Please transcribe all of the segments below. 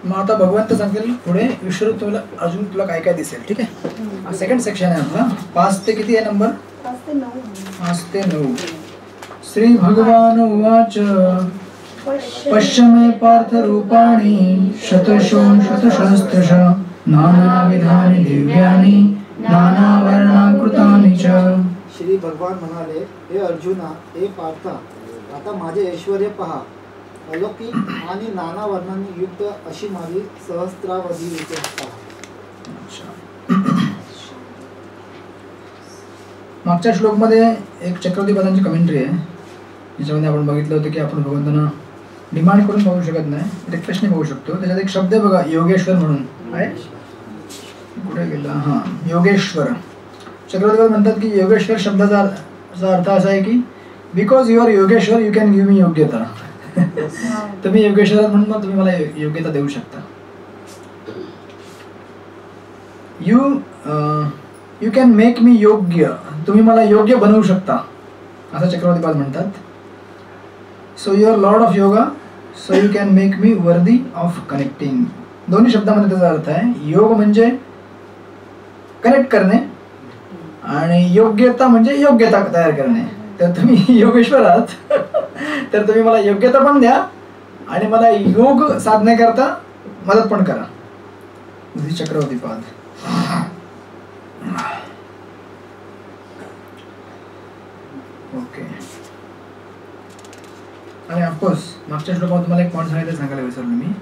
मग आता भगवंत सांगतील पुढे विश्वरूप तुला अजून तुला काय काय दिसेल. ठीक आहे, सेकंड सेक्शन आहे आपला. 5 ते किती आहे नंबर? 5 ते 9. श्री भगवान उवाच पश्य मे पार्थ रूपाणि शतशो शतसहस्रश नानाविधानि दिव्यानि नानावर्णाकृतानि च. श्री भगवान म्हणाले, हे अर्जुना, हे पार्था, आता माझे ऐश्वर्य पहा. अलौकिक आणि नाना वर्णांनी युक्त अशी माझी सहस्त्रावधी विशेषता. मागच्या श्लोकमध्ये एक चक्रवर्ती पदांची कमेंट्री आहे, ज्याच्यामध्ये आपण बघितलं होतं की आपण भगवंतांना डिमांड करून पाहू शकत नाही, रिक्वेस्टने पाहू शकतो. त्याच्यात एक शब्द आहे बघा, योगेश्वर म्हणून आहे. कुठे गेला? हां, योगेश्वर. चक्रवर्ती म्हणतात की योगेश्वर शब्दाचा अर्थ असा आहे की because you are Yogeshwar you can give me योग्यता. तुम्ही योगेश्वर म्हणून मग तुम्ही मला योग्यता देऊ शकता. यू कॅन मेक मी योग्य, तुम्ही मला योग्य बनवू शकता, असं चक्रवर्ती पाद म्हणतात. So you are lord of yoga, so you can make me worthy of connecting. दोन्ही शब्दामध्ये त्याचा अर्थ आहे. योग म्हणजे कनेक्ट करणे आणि योग्यता म्हणजे योग्यता तयार करणे. तर तुम्ही योगेश्वर आहात तर तुम्ही मला योग्यता पण द्या आणि मला योग साधण्याकरता मदत पण करा. चक्रवर्ती पाद. ओके. आणि ऑफकोर्स मागच्या श्लोकात तुम्हाला एक पॉईंट सांगायला विसरलो मी,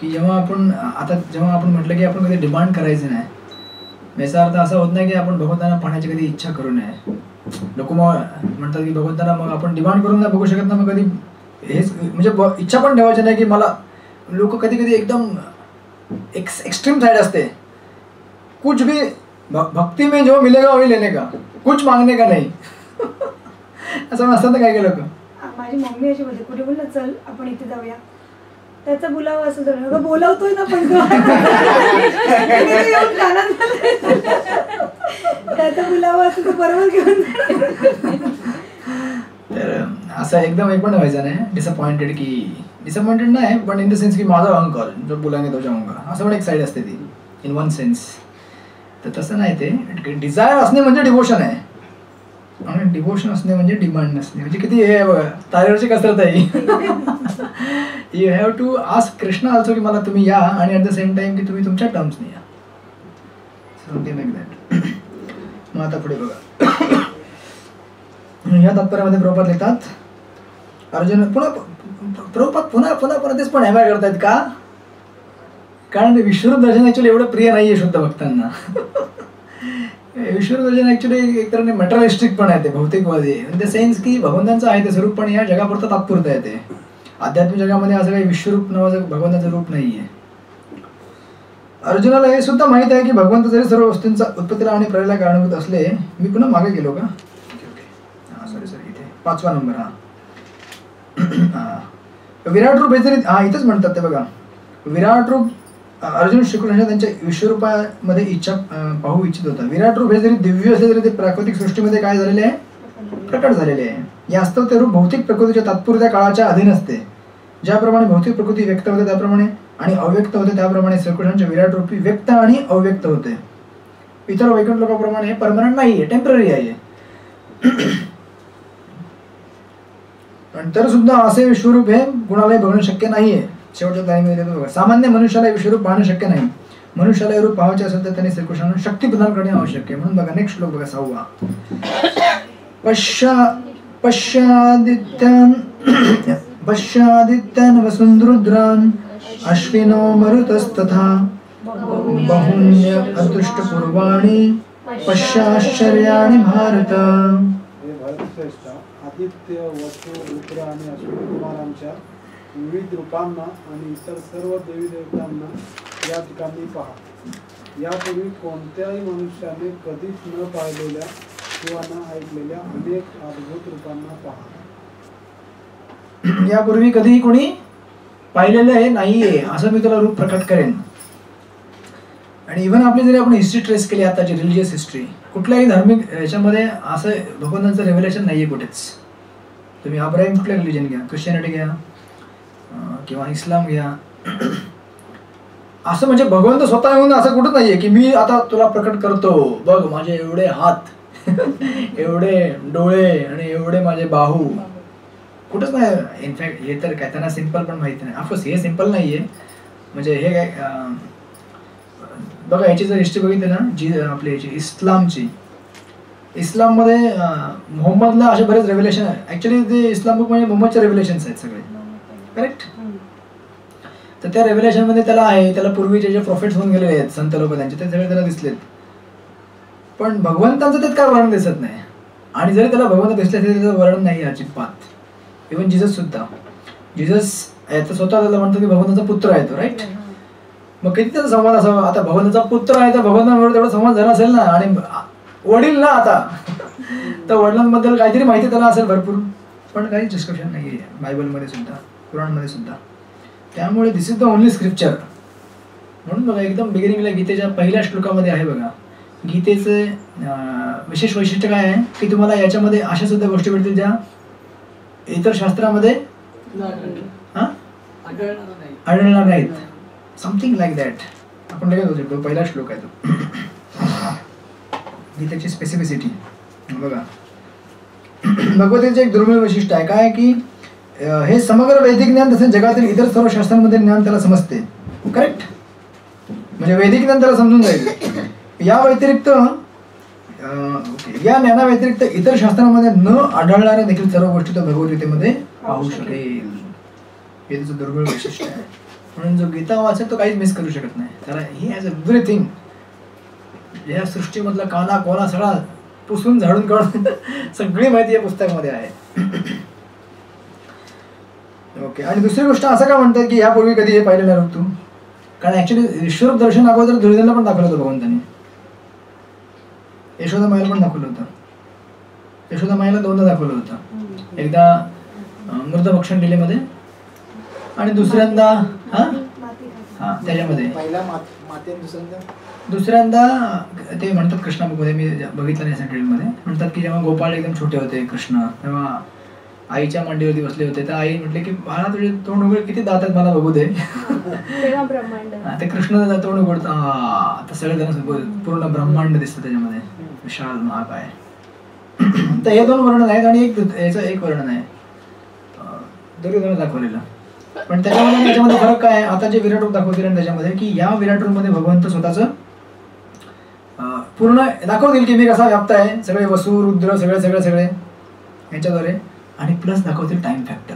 की जेव्हा आपण म्हटलं की आपण कधी डिमांड करायची नाही, याचा अर्थ असा होत नाही की आपण भगवंतांना पाहण्याची कधी इच्छा करू नये. लोक मग म्हणतात की भगवंतांना मग आपण डिमांड करून नाही बघू शकत ना, मग कधी हेच म्हणजे इच्छा पण ठेवायची नाही की मला. लोक कधी कधी एकदम एक्स्ट्रीम साइड असते, कुछ भी भक्ती में जो मिलेगा वही लेने का, कुछ मागणे का नाही. असं असतात ना काही लोक. माझी मम्मी अशी बोलते, कुठे बोलला चल आपण इथे जाऊया, त्याचा बोलावा असं झालं, बोलावतोय ना पण त्याचा बोलावा असं बरोबर घेऊन. तर असं एकदम एक पण व्हायचं नाही डिसअपॉइंटेड नाही, पण इन द सेन्स की माझा अहंकार जो बोलाने तो जाऊंगा, असं पण एक साईड असते ती इन वन सेन्स. तर तसं नाही, ते डिझायर असणे म्हणजे डिवोशन आहे आणि डिवोशन असणे म्हणजे डिमांड नसणे. म्हणजे किती हे आहे बघा, तारेवरची कसरत आहे. You have to ask Krishna also की मला तुम्ही या, आणि ॲट द सेम टाइम की तुम्ही तुमच्या टर्म्सने या. Something like that. मग आता पुढे बघा, ह्या तात्पर्यामध्ये प्रभुपाद लिहितात, अर्जुन पुन्हा तेच पण हॅमर करतायत का? कारण विश्वरूप दर्शन ऍक्च्युअली एवढं प्रिय नाहीये शुद्ध भक्तांना. विश्वरूप दर्शन ऍक्च्युअली एक तऱ्हेने मटेरियलिस्टिक पण आहे, ते भौतिकवादी इन द सेन्स की भगवंतांचं आहे ते स्वरूप पण या जगापुरतं तात्पुरतं आहे. ते आध्यात्मिक जगामध्ये असं काही विश्वरूप नावाचं भगवंताचं रूप नाहीये. अर्जुनाला हे सुद्धा माहित आहे की भगवंत जरी सर्व वस्तूंचा उत्पत्तीला आणि प्रलयाला कारणीभूत असले. मी पुन्हा मागे गेलो का? सॉरी इथे 5वा नंबर. विराट रूप हे जरी इथंच म्हणतात ते बघा, विराट रूप अर्जुन श्रीकृष्ण त्यांच्या विश्वरूपामध्ये इच्छा पाहू इच्छित होता. विराट रूप हे जरी दिव्य असले तरी ते प्राकृतिक सृष्टीमध्ये काय झालेले आहे? प्रकट झालेले आहे. यास्तव ते रूप भौतिक प्रकृतीच्या तात्पुरत्या काळाच्या अधीन असते. ज्याप्रमाणे भौतिक प्रकृती व्यक्त होते त्याप्रमाणे आणि अव्यक्त होते त्याप्रमाणे श्रीकृष्णांच्या विराट रूपी व्यक्त आणि अव्यक्त होते. इतर वैकुंठ लोकांप्रमाणे परमनंट नाहीये, टेम्पररी आहे. पण तर सुद्धा असे विश्वरूप हे गुणालय बघणं शक्य नाहीये. शेवटच्या लाईनमध्ये बघा, सामान्य मनुष्याला विश्वरूप पाहणं शक्य नाही. मनुष्याला रूप पाहायचे असेल तर त्यांनी श्रीकृष्णांना शक्ती प्रदान करणे आवश्यक आहे. म्हणून बघा नेक्स्ट श्लोक बघा 6वा. पश्यादित्यान वसुंधरुद्रान अश्विनो मरुतस्तथा बहुन्य अदृष्टपूर्वाणि पश्याश्चर्याणि भारत. आदित्य, वसु, रुद्र आणि अश्विनी कुमारांच्या विविध रूपांना आणि इतर सर्व देवी देवतांना या ठिकाणी पहा. यापूर्वी कोणत्याही मनुष्याने कधीच न पाहिलेल्या किंवा न ऐकलेल्या अनेक अद्भुत रूपांना पहा. यापूर्वी कधीही कोणी पाहिलेलं आहे नाहीये असं मी तुला रूप प्रकट करेन. आणि इव्हन आपली जरी आपण हिस्ट्री ट्रेस केली आताची रिलिजियस हिस्ट्री, कुठल्याही धार्मिक याच्यामध्ये असं भगवंतांचं रेव्हलेशन नाही आहे कुठेच. तुम्ही अब्राहिम कुठलं रिलिजन घ्या, ख्रिश्चॅनिटी घ्या किंवा इस्लाम घ्या, असं म्हणजे भगवंत स्वतः येऊन असं कुठंच नाहीये की मी आता तुला प्रकट करतो, बघ माझे एवढे हात एवढे डोळे आणि एवढे माझे बाहू, कुठंच नाही. इनफॅक्ट हे तर काय त्यांना सिम्पल पण माहिती नाही. ऑफकोर्स हे सिम्पल नाहीये, म्हणजे हे काय बघा याची जर हिस्ट्री बघितली ना जी आपली याची इस्लाममध्ये मोहम्मदला असे बरेच रेव्हलेशन आहे. ऍक्च्युली ते इस्लाम बुक म्हणजे मोहम्मदचे रेव्हलेशन्स आहेत सगळे, करेक्ट. तर त्या रेव्हलेशनमध्ये त्याला आहे, त्याला पूर्वीचे जे प्रॉफिट्स होऊन गेलेले आहेत संत लोक त्यांचे, ते सगळे त्याला दिसलेत. पण भगवंतांचं त्यात काय वर्णन दिसत नाही. आणि जरी त्याला भगवंत दिसले तरी त्याचं वर्णन नाही अजिबात. इव्हन जिजस सुद्धा, जिजस याचं स्वतः त्याला म्हणतो की भगवंताचा पुत्र आहे तो, राईट. मग किती त्याचा संवाद असावा. आता भगवंताचा पुत्र आहे तर भगवंतांबरोबर तेवढा संवाद झाला असेल ना. आणि वडील ना आता, तर वडिलांबद्दल काहीतरी माहिती त्याला असेल भरपूर, पण काहीच डिस्कशन नाही आहे बायबलमध्ये सुद्धा, कुराणमध्ये सुद्धा. त्यामुळे दिस इज द ओनली स्क्रिप्चर. म्हणून बघा एकदम बिगिनिंगला गीतेच्या पहिल्या श्लोकामध्ये आहे बघा, गीतेचं विशेष वैशिष्ट्य काय आहे की तुम्हाला याच्यामध्ये अशा सुद्धा गोष्टी भेटतील ज्या इतर शास्त्रामध्ये आढळणार नाहीत. Something like that. आपण लगेच होऊ शकतो. पहिला श्लोक आहे तो गीतेची स्पेसिफिसिटी. बघा भगवद्गीतेचे एक दुर्मिळ वैशिष्ट्य आहे काय की हे समग्र वैदिक ज्ञान तसेच जगातील इतर सर्व शास्त्रांमध्ये ज्ञान त्याला समजते, करेक्ट. म्हणजे वैदिक ज्ञान त्याला समजून जाईल. या व्यतिरिक्त या ज्ञानाव्यतिरिक्त इतर शास्त्रांमध्ये न आढळणाऱ्या देखील सर्व गोष्टी तो भगवद्गीतेमध्ये पाहू शकेल. हे त्याचं दुर्मिळ वैशिष्ट्य आहे. म्हणून जो गीता वाचेल तो काहीच मिस करू शकत नाही. त्याला ही हॅज एव्हरीथिंग, या सृष्टीमधला काना कोना सगळा पुसून झाडून काढून सगळी माहिती या पुस्तकामध्ये आहे. ओके. आणि दुसरी गोष्ट असं का म्हणतात की यापूर्वी कधी हे पाहिलं नाही तू, कारण ऍक्च्युली विश्वरूप दर्शन अगोदर दुर्योधनला पण दाखवलं होतं भगवंतांनी. यशोदा मायला पण दाखवलं होतं. यशोदा मायला दोनदा दाखवलं होतं. एकदा मृतभक्षण डिलेमध्ये आणि दुसऱ्यांदा त्याच्यामध्ये दुसऱ्यांदा ते म्हणतात कृष्णा बुकमध्ये, मी बघितलं नाही सेंट्रलमध्ये, म्हणतात की जेव्हा गोपाळ एकदम छोटे होते कृष्ण, तेव्हा आईच्या मांडीवरती बसले होते, तर आई म्हटले की बाळा तुझे तोंड उघड, किती दात आहेत मला बघू दे. ते कृष्ण तोंड उघडतं, आता सगळे जण पूर्ण ब्रह्मांड दिसतं त्याच्यामध्ये, विशाल महाकाय. तर हे दोन वर्णन आहेत आणि याचं एक वर्णन आहे दुर्योधन दाखवलेलं. पण त्याच्यामध्ये याच्यामध्ये फरक काय आहे, आता जे विराट रूप दाखवतील आणि त्याच्यामध्ये की या विराट रूपमध्ये भगवंत स्वतःचं पूर्ण दाखवतील की मी कसा व्याप्त आहे, सगळे वसु रुद्र सगळे यांच्याद्वारे. आणि प्लस दाखवतील टाइम फॅक्टर,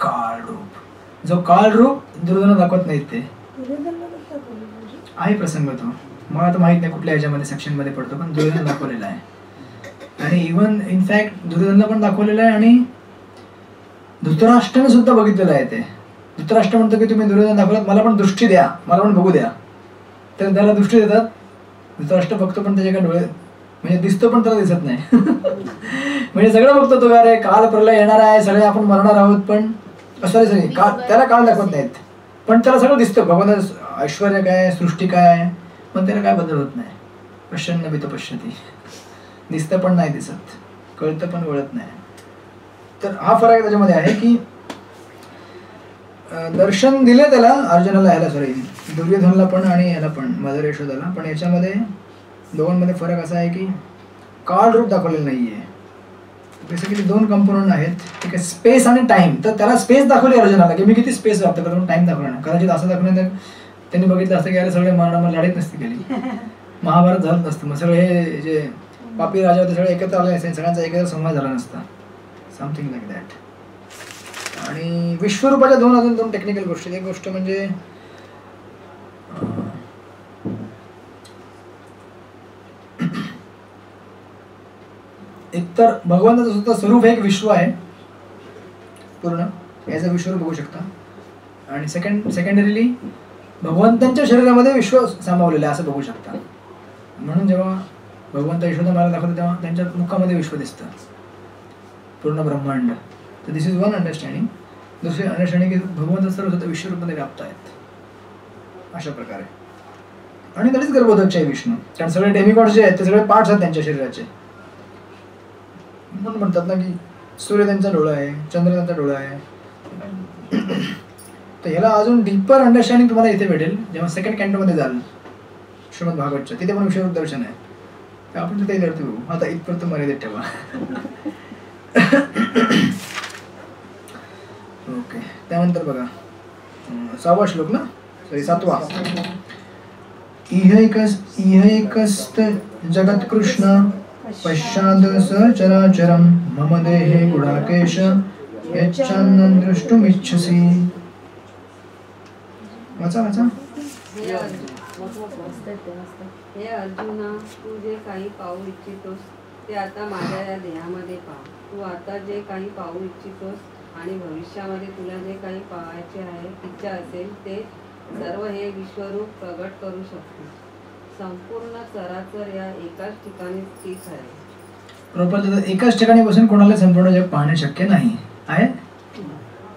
काळ रूप. जो काळ रूप दुर्योधन दाखवत नाहीत ते आहे प्रसंग. तो मला आता माहित नाही कुठल्या ह्याच्यामध्ये सेक्शनमध्ये पडतो, पण दुर्योधन दाखवलेला आहे. आणि इव्हन इनफॅक्ट दुर्योधनला पण दाखवलेलं आहे आणि धृतराष्ट्राने सुद्धा बघितलेलं आहे. ते धृतराष्ट्र म्हणतो की तुम्ही दुर्योधन दाखवलात, मला पण दृष्टी द्या, मला पण बघू द्या. तर त्याला दृष्टी देतात. धृतराष्ट्र बघतो पण त्याच्या काय डोळे, म्हणजे दिसतो पण त्याला दिसत नाही. म्हणजे सगळं बघतो तो, अरे काल प्रलय येणार आहे, सगळे आपण मरणार आहोत, पण सॉरी त्याला काळ दाखवत नाहीत, पण त्याला सगळं दिसतं. भगवान ऐश्वर्य काय, सृष्टी काय, पण त्याला काय बदल होत नाही. पश्यन्न भीत पश्यती, दिसतं पण नाही दिसत, कळतं पण वळत नाही. तर हा फरक त्याच्यामध्ये आहे की दर्शन दिले त्याला अर्जुनाला, ह्याला सॉरी दुर्योधनला पण आणि ह्याला पण मदर यशोदाला, पण याच्यामध्ये दोघांमध्ये फरक असा आहे की काळ रूप दाखवलेलं नाहीये. बेसिकली दोन कंपोनंट आहेत, ठीक आहे, स्पेस आणि टाइम. तर त्याला स्पेस दाखवली अर्जुनाला की मी किती स्पेस व्याप्त करतो, टाइम दाखवला नाही. कदाचित असं दाखवण्यात त्यांनी बघितलं असतं की अरे सगळे मग लढाईत नसती केली, महाभारत झालं नसतं, मग सगळे हे जे पापी राजा होते सगळे एकत्र आले नसते, सगळ्यांचा एकत्र संवाद झाला नसता, समथिंग लाईक दॅट. आणि विश्वरूपाच्या अजून दोन टेक्निकल गोष्टी. एक गोष्ट म्हणजे एकतर भगवंताचं सुद्धा स्वरूप हे एक विश्व आहे पूर्ण, याचं विश्वरूप बघू शकता. आणि सेकंडरीली भगवंतांच्या शरीरामध्ये विश्व सामावलेलं आहे असं बघू शकता. म्हणून जेव्हा भगवंत यशोदा मला दाखवतो तेव्हा त्यांच्या मुखामध्ये विश्व दिसतं, पूर्ण ब्रह्मांड. तर दिस इज वन अंडरस्टँडिंग. दुसरी अंडरस्टँडिंग की भगवंत सर्व सुद्धा विश्वरूपमध्ये व्याप्त आहेत अशा प्रकारे. आणि तरीच गर्भोदक्ष आहे विष्णू, कारण सगळे डेमिगॉड्स जे आहेत ते सगळे पार्ट्स आहेत त्यांच्या शरीराचे. म्हणून म्हणतात ना की सूर्य त्यांचा डोळा आहे, चंद्र त्यांचा डोळा आहे. तर ह्याला अजून डीपर अंडरस्टँडिंग तुम्हाला इथे भेटेल जेव्हा सेकंड कॅन्टोमध्ये जाल श्रीमद भागवतच्या, तिथे पण विषयरूप दर्शन आहे. तर आपण तिथे करतो. आता इथपर्यंत मर्यादित ठेवा. ओके, त्यानंतर बघा 6वा श्लोक ना, सॉरी 7वा. इहैकस्त जगत्कृष्ण पश्चाद सचराचरं मम देहे गुडाकेश यच्चान्नं द्रष्टुमिच्छसि. वाचा वाचा. हे अर्जुना, तू जे काही पाहू इच्छितोस ते आता माझ्या या देहामध्ये पाह. तू आता जे काही पाहू इच्छितोस आणि भविष्यामध्ये तुला जे काही पाहायचे आहे, इच्छा असेल ते सर्व हे विश्वरूप प्रगट करू शकते. संपूर्ण चराचर या एकाच ठिकाणी स्थित आहे. प्रॉपर एकाच ठिकाणी बसून कोणाला संपूर्ण जग पाहणे शक्य नाही आहे.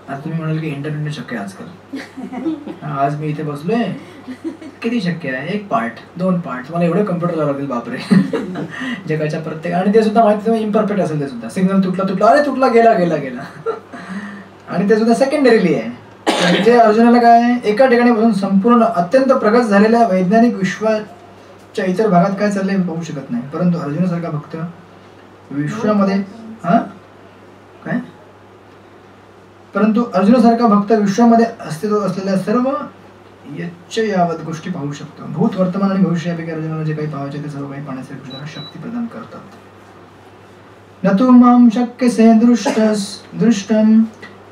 आता तुम्ही म्हणाल की इंटरनेट शक्य आहे आजकाल. आज मी इथे बसलोय, किती शक्य आहे? 1 पार्ट 2 पार्ट मला एवढे कम्प्युटर लावावं लागेल बापरे. जगाच्या प्रत्येक, आणि ते सुद्धा माहिती इम्परफेक्ट असेल, ते सुद्धा सिग्नल तुटला अरे तुटला गेला आणि ते सुद्धा सेकंडरीली आहे. म्हणजे अर्जुनाला काय, एका ठिकाणी बसून संपूर्ण अत्यंत प्रगत झालेल्या वैज्ञानिक विश्वाच्या इतर भागात काय चाललंय पाहू शकत नाही. परंतु अर्जुनासारखा भक्त विश्वामध्ये काय परंतु अर्जुनासारखा भक्त विश्वामध्ये अस्तित्व असलेल्या सर्व यच्च यावत गोष्टी पाहू शकतो. भूत, वर्तमान आणि भविष्यापैकी अर्जुनाला जे काही पाहायचे ते सर्व काही पाहण्यासाठी कृष्णाला शक्ती प्रदान करतात. न तु मां शक्यसे दृष्टं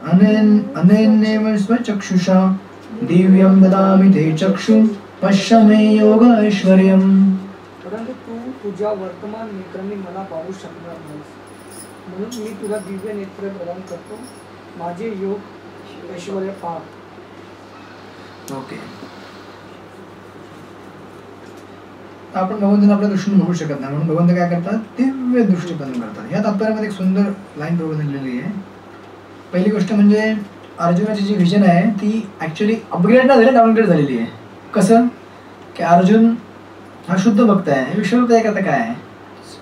अनेनैव स्वचक्षुषा दिव्यं ददामि ते चक्षु पश्य मे योग ऐश्वर्यम्. परंतु तू तुझ्या वर्तमान नेत्रांनी मला पाहू शकणार नाहीस, म्हणून मी तुला दिव्य नेत्र प्रदान करतो. माझे योग ऐश्वर्य पाह. ओके, आपण भगवंतांना आपल्या दृष्टीने बघू शकत नाही, म्हणून भगवंत काय करतात, दिव्य दृष्टी प्रदान करतात. या तात्पर्यामध्ये एक सुंदर लाईन प्रबोधन लिहिलेली आहे. पहिली गोष्ट म्हणजे अर्जुनाची जी व्हिजन आहे ती ऍक्च्युली अपग्रेड नाही झाली, डाऊनग्रेड झालेली आहे. कसं की अर्जुन हा शुद्ध भक्त आहे, विश्वरूप आहे. आता काय आहे,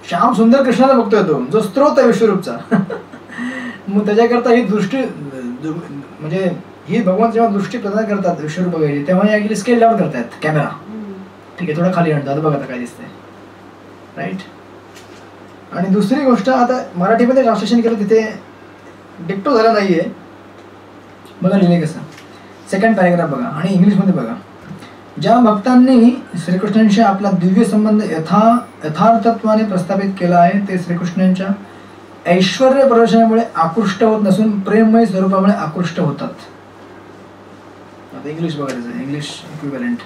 श्याम सुंदर कृष्णाला बघतोय तो, जो स्त्रोत आहे विश्वरूपचा. मग त्याच्याकरता ही दृष्टी म्हणजे ही भगवान जेव्हा दृष्टी प्रदान करतात विश्वरूप वगैरे, तेव्हा ऍक्च्युअली स्केल डाऊन करतात कॅमेरा. ठीक आहे, थोडा खाली आणतात, बघा आता काय दिसतंय, राईट. आणि दुसरी गोष्ट, आता मराठीमध्ये ट्रान्सलेशन केलं तिथे डिक्टो झाला नाहीये, बघा लिहिले कसं. सेकंड पॅरेग्राफ बघा आणि इंग्लिशमध्ये बघा. ज्या भक्तांनी श्रीकृष्णांशी आपला दिव्य संबंध यथार्थत्वाने प्रस्थापित केला आहे ते श्रीकृष्णांच्या ऐश्वर्य प्रदर्शनामुळे आकृष्ट होत नसून प्रेममय स्वरूपामुळे आकृष्ट होतात. आता इंग्लिश बघायचं, इंग्लिश इक्विव्हॅलंट.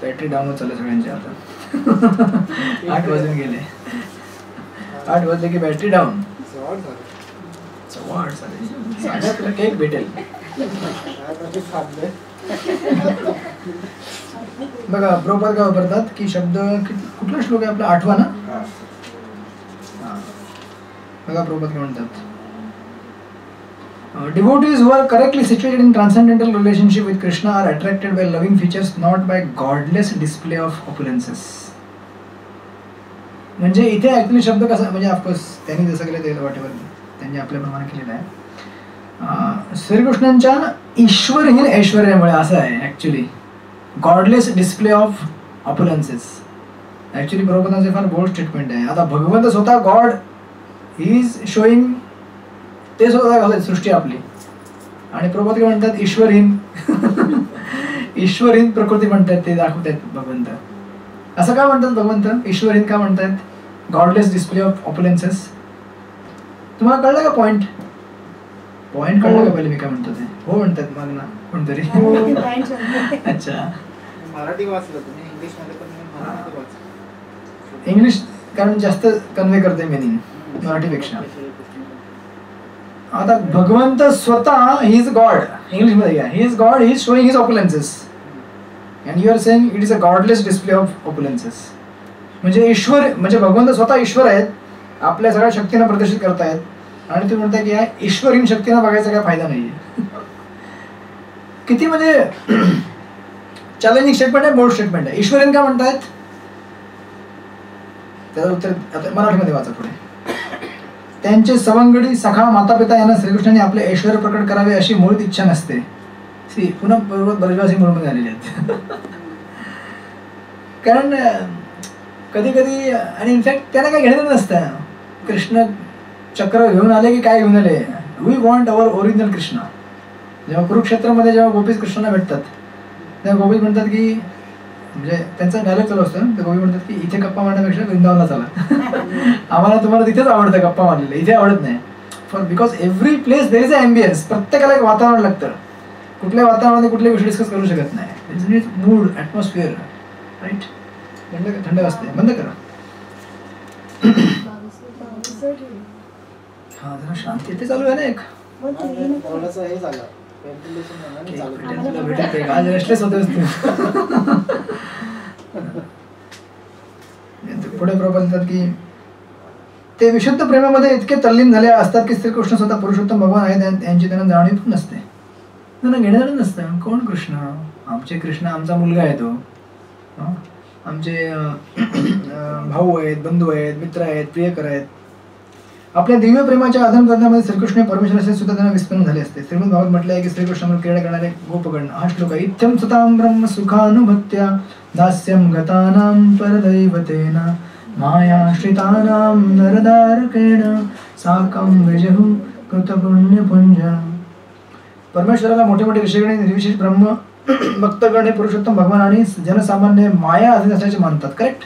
बॅटरी डाऊन चालले सगळ्यांचे आता. 8 वाजून गेले, 8 वाजले की बॅटरी डाऊन. 8 साडे केक भेटेल. बघा प्रभुपाद काय वापरतात की शब्द, कुठला श्लोक आहे आपला 8वा ना. बघा प्रभुपाद काय म्हणतात, devotees who are correctly situated in transcendental relationship with Krishna are attracted by loving features, not by godless display of opulences. म्हणजे इथे ऍक्च्युअली शब्द कसा, म्हणजे ऑफकोर्स त्यांनी जसं केलं ते वाटेवर त्यांनी आपल्याप्रमाणे केलेलं आहे. श्रीकृष्णांच्या ईश्वरहीन ऐश्वर्यामुळे असं आहे actually, godless display of opulences. Actually प्रभुपादांचे फार बोल्ड स्टेटमेंट आहे. आता भगवंत स्वतः गॉड इज शोईंग, ते स्वतः घालत सृष्टी आपली, आणि प्रभुपाद काय म्हणतात, ईश्वरहीन प्रकृती म्हणतात, ते दाखवतात भगवंत. असं का म्हणतात भगवंत ईश्वरहीन का म्हणतात, गॉडलेस डिस्प्ले ऑफ ऑपुलन्सेस. तुम्हाला कळलं का पॉइंट कळलं का पहिले मी काय म्हणतो ते? हो म्हणतात मग ना कोणतरी. अच्छा, मराठी वाचलं तुम्ही, इंग्लिश मध्ये पण मराठी वाचलं. इंग्लिश कारण जास्त कन्वे करते मिनिंग मराठीपेक्षा. आता भगवंत स्वतः ही इज गॉड, इंग्लिश मध्ये घ्या, he is God, he is showing his opulences and you are saying it is a godless display of opulences. म्हणजे ईश्वर, म्हणजे भगवंत स्वतः ईश्वर आहेत आपल्या सगळ्या शक्तींना प्रदर्शित करतायत आणि तुम्ही म्हणताय की या ईश्वरीन शक्तींना बघायचा काय फायदा नाहीये. किती म्हणजे चॅलेंजिंग स्टेटमेंट आहे, बोल्ड स्टेटमेंट आहे. ईश्वरीन का म्हणतायत त्याचं उत्तर आता मराठीमध्ये वाचा पुढे. त्यांचे सवंगडी सखा माता पिता यांना श्रीकृष्णाने आपले ऐश्वर प्रकट करावे अशी मूळ इच्छा नसते. पुन्हा बरेचवासी मूळमध्ये आलेले आहेत. कारण कधी कधी आणि इनफॅक्ट त्यांना काही घेणं नसतं. कृष्ण चक्र घेऊन आले की काय घेऊन आले, we want our original Krishna. जेव्हा कुरुक्षेत्रामध्ये जेव्हा गोपीज कृष्णाला भेटतात तेव्हा गोपीज म्हणतात की म्हणजे त्यांचा डायलॉग चालू असतं, तर गोपी म्हणतात की इथे गप्पा मारण्यापेक्षा वृंदावनला चला. आम्हाला तुम्हाला तिथेच आवडतं गप्पा मारलेलं, इथे आवडत नाही. For because every place there is a ambience. प्रत्येकाला एक वातावरण लागतं. कुठल्या वातावरणामध्ये कुठले विषय डिस्कस करू शकत नाही. Mood atmosphere right. थंड असते. बंद करा. हा जरा शांती इथे चालू आहे ना. एक थोडंसं हे झालं व्हेंटिलेशन चालू भेटत आज रेस्टलेस होतेस तू. पुढे प्रबोधतात की ते विशुद्ध प्रेमामध्ये इतके तल्लीन झाले असतात की श्रीकृष्ण स्वतः पुरुषोत्तम भगवान आहेत यांची त्यांना जाणीव पण नसते. त्यांना घेणं नसतं. कोण कृष्ण? आमचे कृष्ण आमचा मुलगा आहे तो. आमचे भाऊ आहेत, बंधू आहेत, मित्र आहेत, प्रियकर आहेत. आपल्या दिव्य प्रेमाच्या आदान प्रदानामध्ये श्रीकृष्ण परमेश्वराचे सुद्धा त्यांना विस्मरण झाले असते. श्रीमद भागवत म्हटलं आहे की श्रीकृष्णावर क्रीडा करणारे गोपगण. हा श्लोक आहे. इत्यं सतां ब्रह्म सुखानुभत्या दास्यं गतानां परदैवतेन मायाश्रितानां नरदारकेण साकं विजहु कृतपुण्यपुंजन. परमेश्वराला मोठे मोठे ऋषीगण, निर्विशेष ब्रह्म भक्तगण हे पुरुषोत्तम भगवान आणि जनसामान्य माया अधीन असल्याचे मानतात. करेक्ट.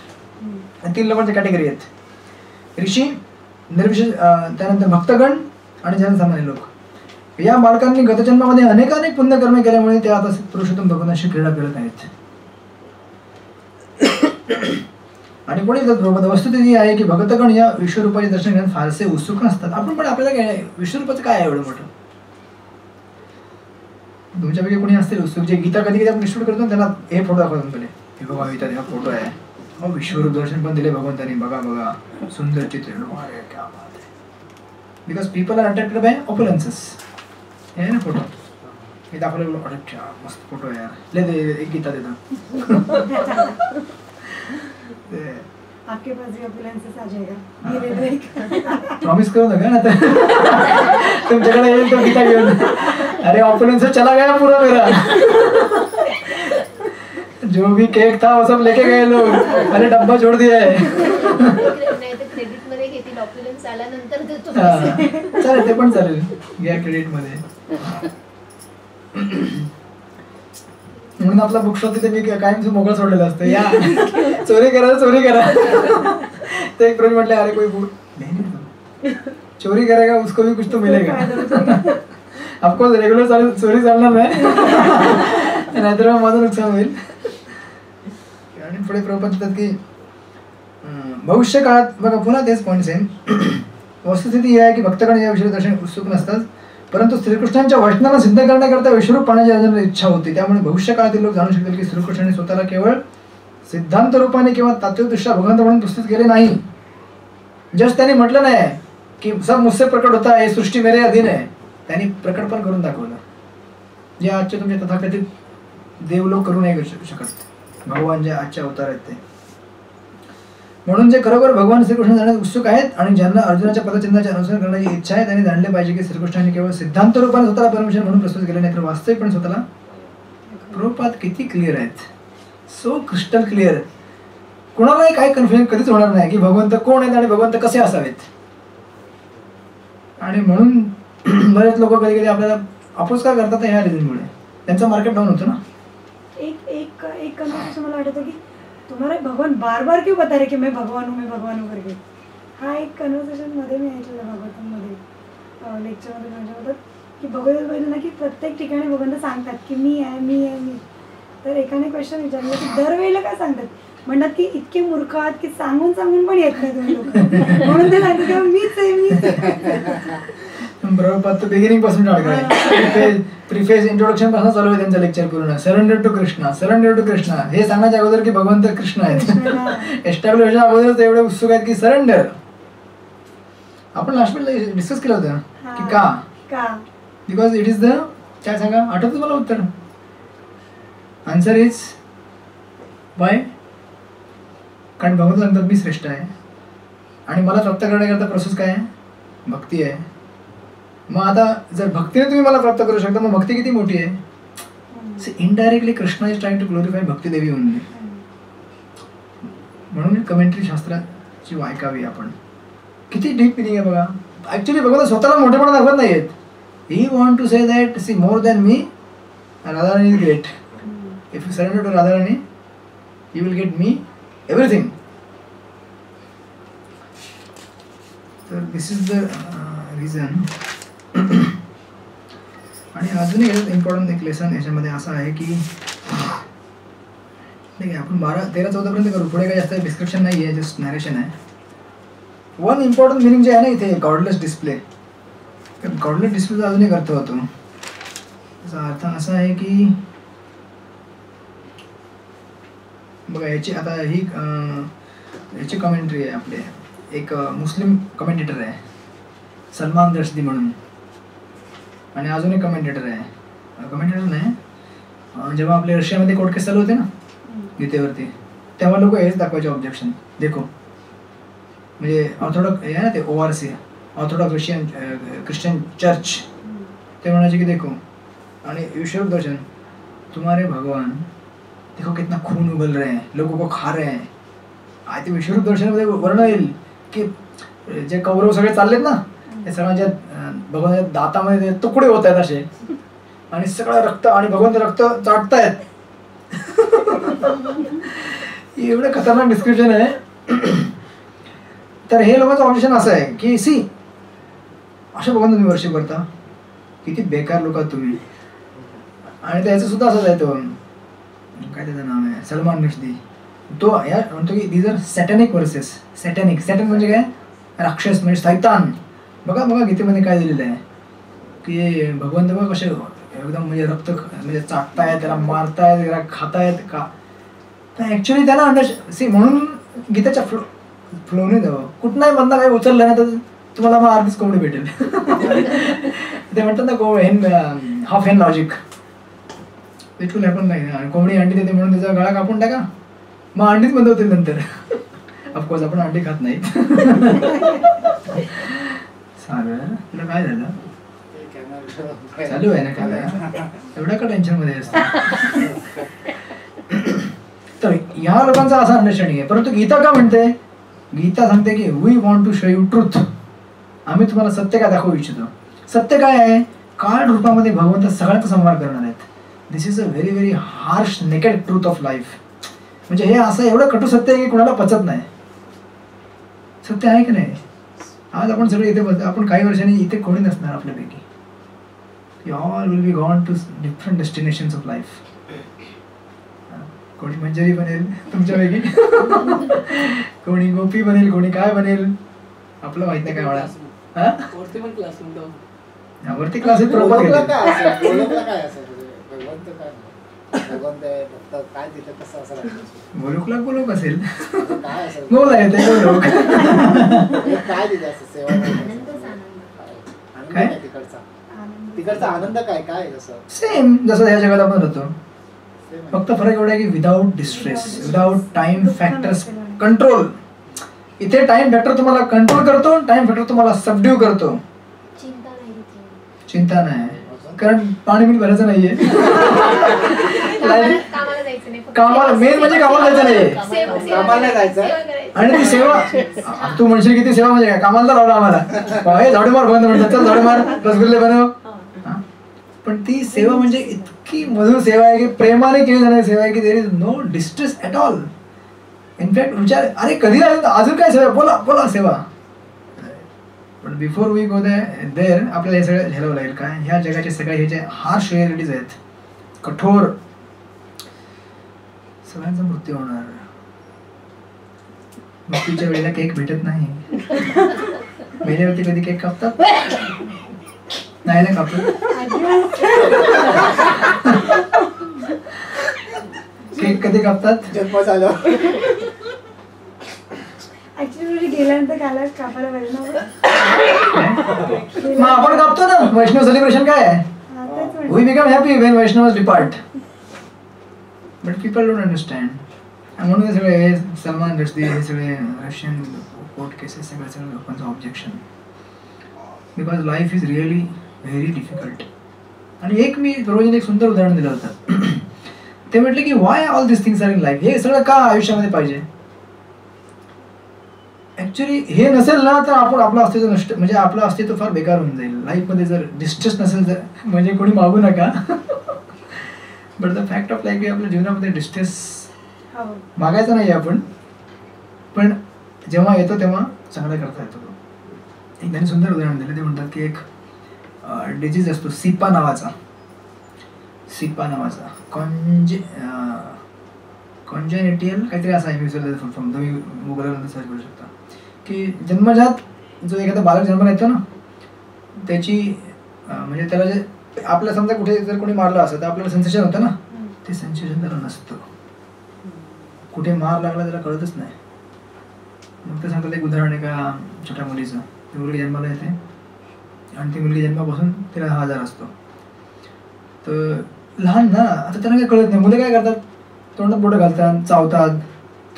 3 लोकांच्या कॅटेगरी आहेत. ऋषी, निर्विशेष, त्यानंतर भक्तगण आणि जनसामान्य लोक. या बालकांनी गतजन्मामध्ये अनेकानेक पुण्यकर्मे केल्यामुळे ते आता पुरुषोत्तम भगवानाशी क्रीडा करत आहेत. आणि कोणी वस्तुस्थिती ही आहे की भक्तगण या विश्वरूपाचे दर्शन घेण्यात फारसे उत्सुक नसतात. आपण पण आपल्याला विश्वरूपाचं काय एवढं मोठं? तुमच्यापैकी कोणी असतील उत्सुक जे गीता कधी कधी आपण डिस्ट्रीब्यूट करतो त्यांना हे फोटो दाखवतो पहिले. हे बघा गीता हा फोटो आहे. मग विश्वरूप दर्शन पण दिले भगवंतांनी. बघा बघा सुंदर चित्र. क्या बात आहे. Because people are attracted by opulences. हे ना फोटो हे दाखवलं. अच्छा मस्त फोटो आहे यार. ले दे एक गीता देता. आपके पास भी ऑपुलेंसेस आ जाएगा. प्रॉमिस करू नका ना तुमच्याकडे येईल तो गीता घेऊन. अरे ऑपुलेंसेस चला गया पूरा मेरा. जो भी केक था वो सब लेके गए लोग. अरे डब्बा छोड़ दिया है. क्रेडिट मध्ये घेतील. ऑपुलेंस आल्यानंतर देतो. चालेल ते पण चालेल. घ्या क्रेडिट मध्ये. म्हणून आपला बुक शॉप तिथे मी कायम मोकळं सोडलेलं असतं. या चोरी करा चोरी करा. ते एक फ्रेंड म्हटले अरे कोई नहीं चोरी करेगा उसको भी कुछ तो मिलेगा. ऑफकोर्स रेग्युलर चोरी चालणार नाही नाहीतर माझं नुकसान होईल. आणि पुढे प्रपंचात की भविष्य काळात बघा पुन्हा तेच पॉईंट सेम. वस्तुस्थिती ही आहे की भक्तगण या विषयी दर्शन उत्सुक नसतात. परंतु श्रीकृष्णांच्या वचनाला सिद्ध करण्याकरता विश्वरूप पाहण्याची अर्जुनाला इच्छा होती. त्यामुळे भविष्य काळातील लोक जाणू शकतील की श्रीकृष्णाने स्वतःला केवळ सिद्धांत रूपाने किंवा तात्विकदृष्ट्या भगवंत म्हणून प्रस्तुत केले नाही. जस्ट त्यांनी म्हटलं नाही की सब मुझसे प्रकट होता हे सृष्टी मेरे अधीन आहे. त्यांनी प्रकट पण करून दाखवलं. जे आजचे तुमचे तथाकथित देवलोक करू नाही शकत. भगवान जे आजचे अवतार आहेत ते. म्हणून जे खरोखर भगवान श्रीकृष्ण जाण्यास उत्सुक आहेत आणि ज्यांना अर्जुनाच्या पदचिन्हाचे अनुसरण करण्याची इच्छा आहे त्यांनी जाणले पाहिजे की श्रीकृष्णाने केवळ सिद्धांत रूपाने स्वतःला परमेश्वर म्हणून प्रस्तुत केले नाही तर वास्तविकपणे स्वतःला. प्रभुपाद किती क्लिअर आहेत. So crystal clear. कोणालाही काही कन्फ्युजन कधीच होणार नाही की भगवंत कोण आहेत आणि भगवंत कसे असावेत. आणि म्हणून बरेच लोक कधी कधी आपल्याला अपोज का करतात ह्या रिझनमुळे. त्यांचं मार्केट डाऊन होतं ना. एक कन्वर्सेशन मला आठवतं की तुम्हाला भगवान बार बार क्यों बता रहे कि मैं भगवान हूँ करके. हा एक कन्वर्सेशन मध्ये मी ऐकलेला भागवतांमध्ये लेक्चरमध्ये माझ्या होतात की भगवत बोलले ना की प्रत्येक ठिकाणी भगवंत सांगतात की मी आहे मी आहे मी. तर एकाने क्वेश्चन विचारलं की दरवेळेला काय सांगतात. म्हणतात की इतके मूर्ख आहात की सांगून सांगून पण येत नाही तुम्ही लोक. म्हणून ते सांगतात की मीच आहे मीच. बरोबर. तर बिगिनिंग पासून प्रिफेस इंट्रोडक्शन पासून चालू आहे त्यांचं लेक्चर पूर्ण. Surrender to Krishna surrender to Krishna हे सांगण्याच्या अगोदर की भगवंत कृष्ण आहेत. एस्टॅब्लिश अगोदर एवढे उत्सुक आहेत की सरेंडर. आपण लास्ट वेळेला डिस्कस केलं होतं हा. की का का बिकॉज इट इज द काय सांगा आठवतं मला उत्तर आन्सर इज वाय कारण भगवंत सांगतात मी श्रेष्ठ आहे आणि मला प्राप्त करण्याकरता प्रोसेस काय आहे भक्ती आहे. मग आता जर भक्तीने तुम्ही मला प्राप्त करू शकता मग भक्ती किती मोठी आहे. Indirectly Krishna is trying to glorify Bhakti Devi only. म्हणून कमेंट्री शास्त्राची ऐकावी आपण. किती डीप मिनिंग आहे बघा. ऍक्च्युली भगवंत स्वतःला मोठेपणा दाखवत नाहीयेत. He want to say that see more than me Radharani is great. If you surrender to Radharani you will get me everything. तर दिस इज द रिझन. आणि अजून एक इम्पॉर्टंट एक लेसन याच्यामध्ये असं आहे की ठीक आहे आपण 12-13-14 पर्यंत करू. पुढे काही जास्त डिस्क्रिप्शन नाही आहे जस्ट नॅरेशन आहे. वन इम्पॉर्टंट मिनिंग जे आहे ना इथे गॉडलेस डिस्प्ले. गॉडलेस डिस्प्लेचा अजून एक अर्थ होतो. त्याचा अर्थ असा आहे की बघा याची आता ही याची कमेंट्री आहे आपले एक मुस्लिम कमेंटेटर आहे सलमान रश्दी म्हणून आणि अजून एक कमेंटेटर आहे. कमेंटेटर नाही जेव्हा आपले रशियामध्ये कोर्ट केस चालू होते ना गीतेवरती तेव्हा लोक हेच दाखवायचे ऑब्जेक्शन. देखो म्हणजे ऑर्थोडॉक्स आहे ना ते ORC ऑर्थोडॉक्स ख्रिश्चन चर्च ते म्हणायचे की देखो आणि विश्व दर्शन तुम्हारे भगवान देखो कितना खून उबल रहे हैं लोगों को खा रहे हैं. ते विश्वरूप दर्शनामध्ये वर्णन येईल की जे कौरव सगळे चाललेत ना ते सगळ्यांच्या भगवानच्या दातामध्ये तुकडे होत आहेत असे आणि सगळं रक्त आणि भगवंत रक्त चाटतायत. एवढं खतरनाक डिस्क्रिप्शन आहे. तर हे लोकांचं ऑब्जेक्शन असं आहे की सी अशा भगवंत तुम्ही वर्षिप करता किती बेकार लोक आहात तुम्ही. आणि त्याचं सुद्धा असंच आहे तो काय त्याचं नाव आहे सलमान रश्दी. तो या म्हणतो की दीज आर सॅटॅनिक वर्सेस. सॅटॅनिक म्हणजे काय राक्षस म्हणजे सैतान. बघा गीतेमध्ये काय दिलेलं आहे की भगवंत बघा कसे एकदम म्हणजे रक्त म्हणजे चाटतायत त्याला मारतायत त्याला खातायत का. तर ॲक्च्युली त्याला सी म्हणून गीतेच्या फ्लोने द्यावं. कुठलाही बंदा काही उचललं ना तर तुम्हाला मग अर्धीच कोंबडी भेटेल. ते म्हणतात ना हेन हाफ हेन लॉजिक इट विल हॅपन नाही. आणि कोंबडी अंडी देते म्हणून त्याचा गळा कापून टाका मग अंडीच बंद होतील नंतर. ऑफकोर्स आपण अंडी खात नाही. सागर तुला काय झालं चालू आहे ना काय एवढ्या का टेन्शन मध्ये असतं. तर ह्या लोकांचा असा अंडरस्टँडिंग आहे. परंतु गीता का म्हणते गीता सांगते की we want to show you truth. आम्ही तुम्हाला सत्य काय दाखवू इच्छितो. सत्य काय आहे काळ रूपामध्ये भगवंत सगळ्यांचा संहार करणार आहेत. This is a very very harsh naked truth of life. म्हणजे हे असं एवढं कटू सत्य आहे की कुणाला पचत नाही. सत्य आहे की नाही. आज आपण सगळे इथे आपण काही वर्षांनी इथे कोणी नसणार आपल्यापैकी. You all will be gone to different destinations of life. कोणी मंजरी बनेल तुमच्यापैकी कोणी गोपी बनेल कोणी काय बनेल आपलं माहित नाही काय म्हणा. वरती क्लासेस प्रॉपर गोलोकला गोलोक असेल गोल आहे ते गोलोक. काय तिकडचा आनंद काय काय सेम जसं या जगात आपण राहतो. फक्त फरक एवढा आहे की without distress without time factors control. इथे टाइम फॅक्टर तुम्हाला कंट्रोल करतो टाइम फॅक्टर तुम्हाला सबड्यू करतो. चिंता नाही कारण पाणी बिल भरायचं नाहीये. कामाला मेन म्हणजे कामाला जायचं नाहीये. कामाला जायचं आणि ती सेवा तू म्हणशील किती सेवा म्हणजे काय कामाला लावलं आम्हाला हे झाडू मार बंद म्हणतात चल झाडू मार रसगुल्ले बनव. पण ती सेवा म्हणजे इतकी मधुर सेवा आहे की प्रेमाने केली जाणारी सेवा आहे की there is no distress at all. In fact विचार अरे कधी अजून काय सेवा बोला बोला सेवा. पण बिफोर वी गो देर आपल्याला हे सगळं झेलावं लागेल. काय ह्या जगाचे सगळे हे जे हार्श रियालिटीज आहेत कठोर सगळ्यांचा मृत्यू होणार. मृत्यूच्या वेळेला केक भेटत नाही. मेल्यावरती कधी केक कापतात नाही ना कापतात. केक कधी कापतात जन्म झालं. ऍक्च्युली गेल्यानंतर कापायला पाहिजे ना. मग आपण कापतो ना, वैष्णव सेलिब्रेशन काय आहे? हा, तेच म्हणते. We become happy when Vaishnavas depart. But people don't understand. आणि म्हणून हे सगळे हे सलमान रश्दी, हे सगळे रशियन कोर्ट केसेस सगळ्या लोकांचं objection. Because life is really very difficult. आणि एक मी रोजने एक सुंदर उदाहरण दिलं होतं. ते म्हटले की Y all this things are in life. हे सगळं का आयुष्यामध्ये पाहिजे? ऍक्च्युली हे नसेल ना तर आपण आपलं अस्तित्व नष्ट, म्हणजे आपलं अस्तित्व फार बेकार होऊन जाईल. लाईफमध्ये जर डिस्ट्रेस नसेल तर, म्हणजे कोणी मागू नका, but the fact of life की आपल्या जीवनामध्ये डिस्ट्रेस हो. मागायचा नाही आपण, पण जेव्हा येतो तेव्हा चांगलं करता येतो. एक त्यांनी सुंदर उदाहरण दिलं. ते म्हणतात की एक डिजीज असतो सिपा नावाचा कॉन्जेनिटियल काहीतरी असा आहे, मी विसरलं फुल फॉर्म, तुम्ही गुगलवर सर्च करू शकता. की जन्मजात जो एखादा बालक जन्माला येतो ना, त्याची म्हणजे त्याला जे आपल्या समजा कुठे जर कोणी मारलं असं तर आपल्याला सेन्सेशन होतं ना, ते सेन्सेशन त्याला नसतं. कुठे मार लागला त्याला कळतच नाही. मग ते सांगतात एक उदाहरण एका छोट्या मुलीचं. ती मुलगी जन्माला येते आणि ती मुलगी जन्मापासून तिला हा आजार असतो. तर लहान ना, आता त्यांना काही कळत नाही. मुले काय करतात, तोंडात बोटं घालतात, चावतात,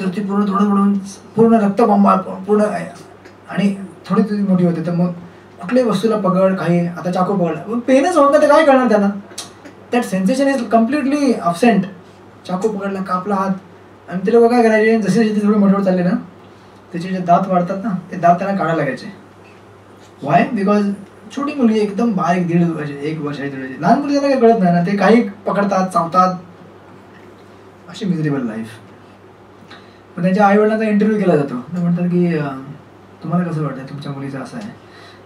तर ती पूर्ण थोडं पूर्ण रक्तबंबाळ पूर्ण, आणि थोडी ती मोठी होते. तर मग कुठल्याही वस्तूला पकड, काही आता चाकू पकड, पेनच होत नाही तर काय करणार त्यांना? That sensation is completely absent. चाकू पकडला, कापला हात, आणि ते लोक काय करायचे, जसे जसे थोडे मोठे चालले ना, त्याचे जे दात वाढतात ना, ते दात त्यांना काढायला लागायचे. वाय? बिकॉज छोटी मुलगी एकदम बारीक, 1.5 वर्ष 1 वर्षाची, 1.5 वर्षाची लहान मुली, त्यांना काही कळत नाही ना, ते काही पकडतात, चावतात, अशी मिजरेबल लाईफ. मग त्यांच्या आईवडिलांचा इंटरव्ह्यू केला जातो. ते म्हणतात की तुम्हाला कसं वाटतं तुमच्या मुलीचं असं आहे?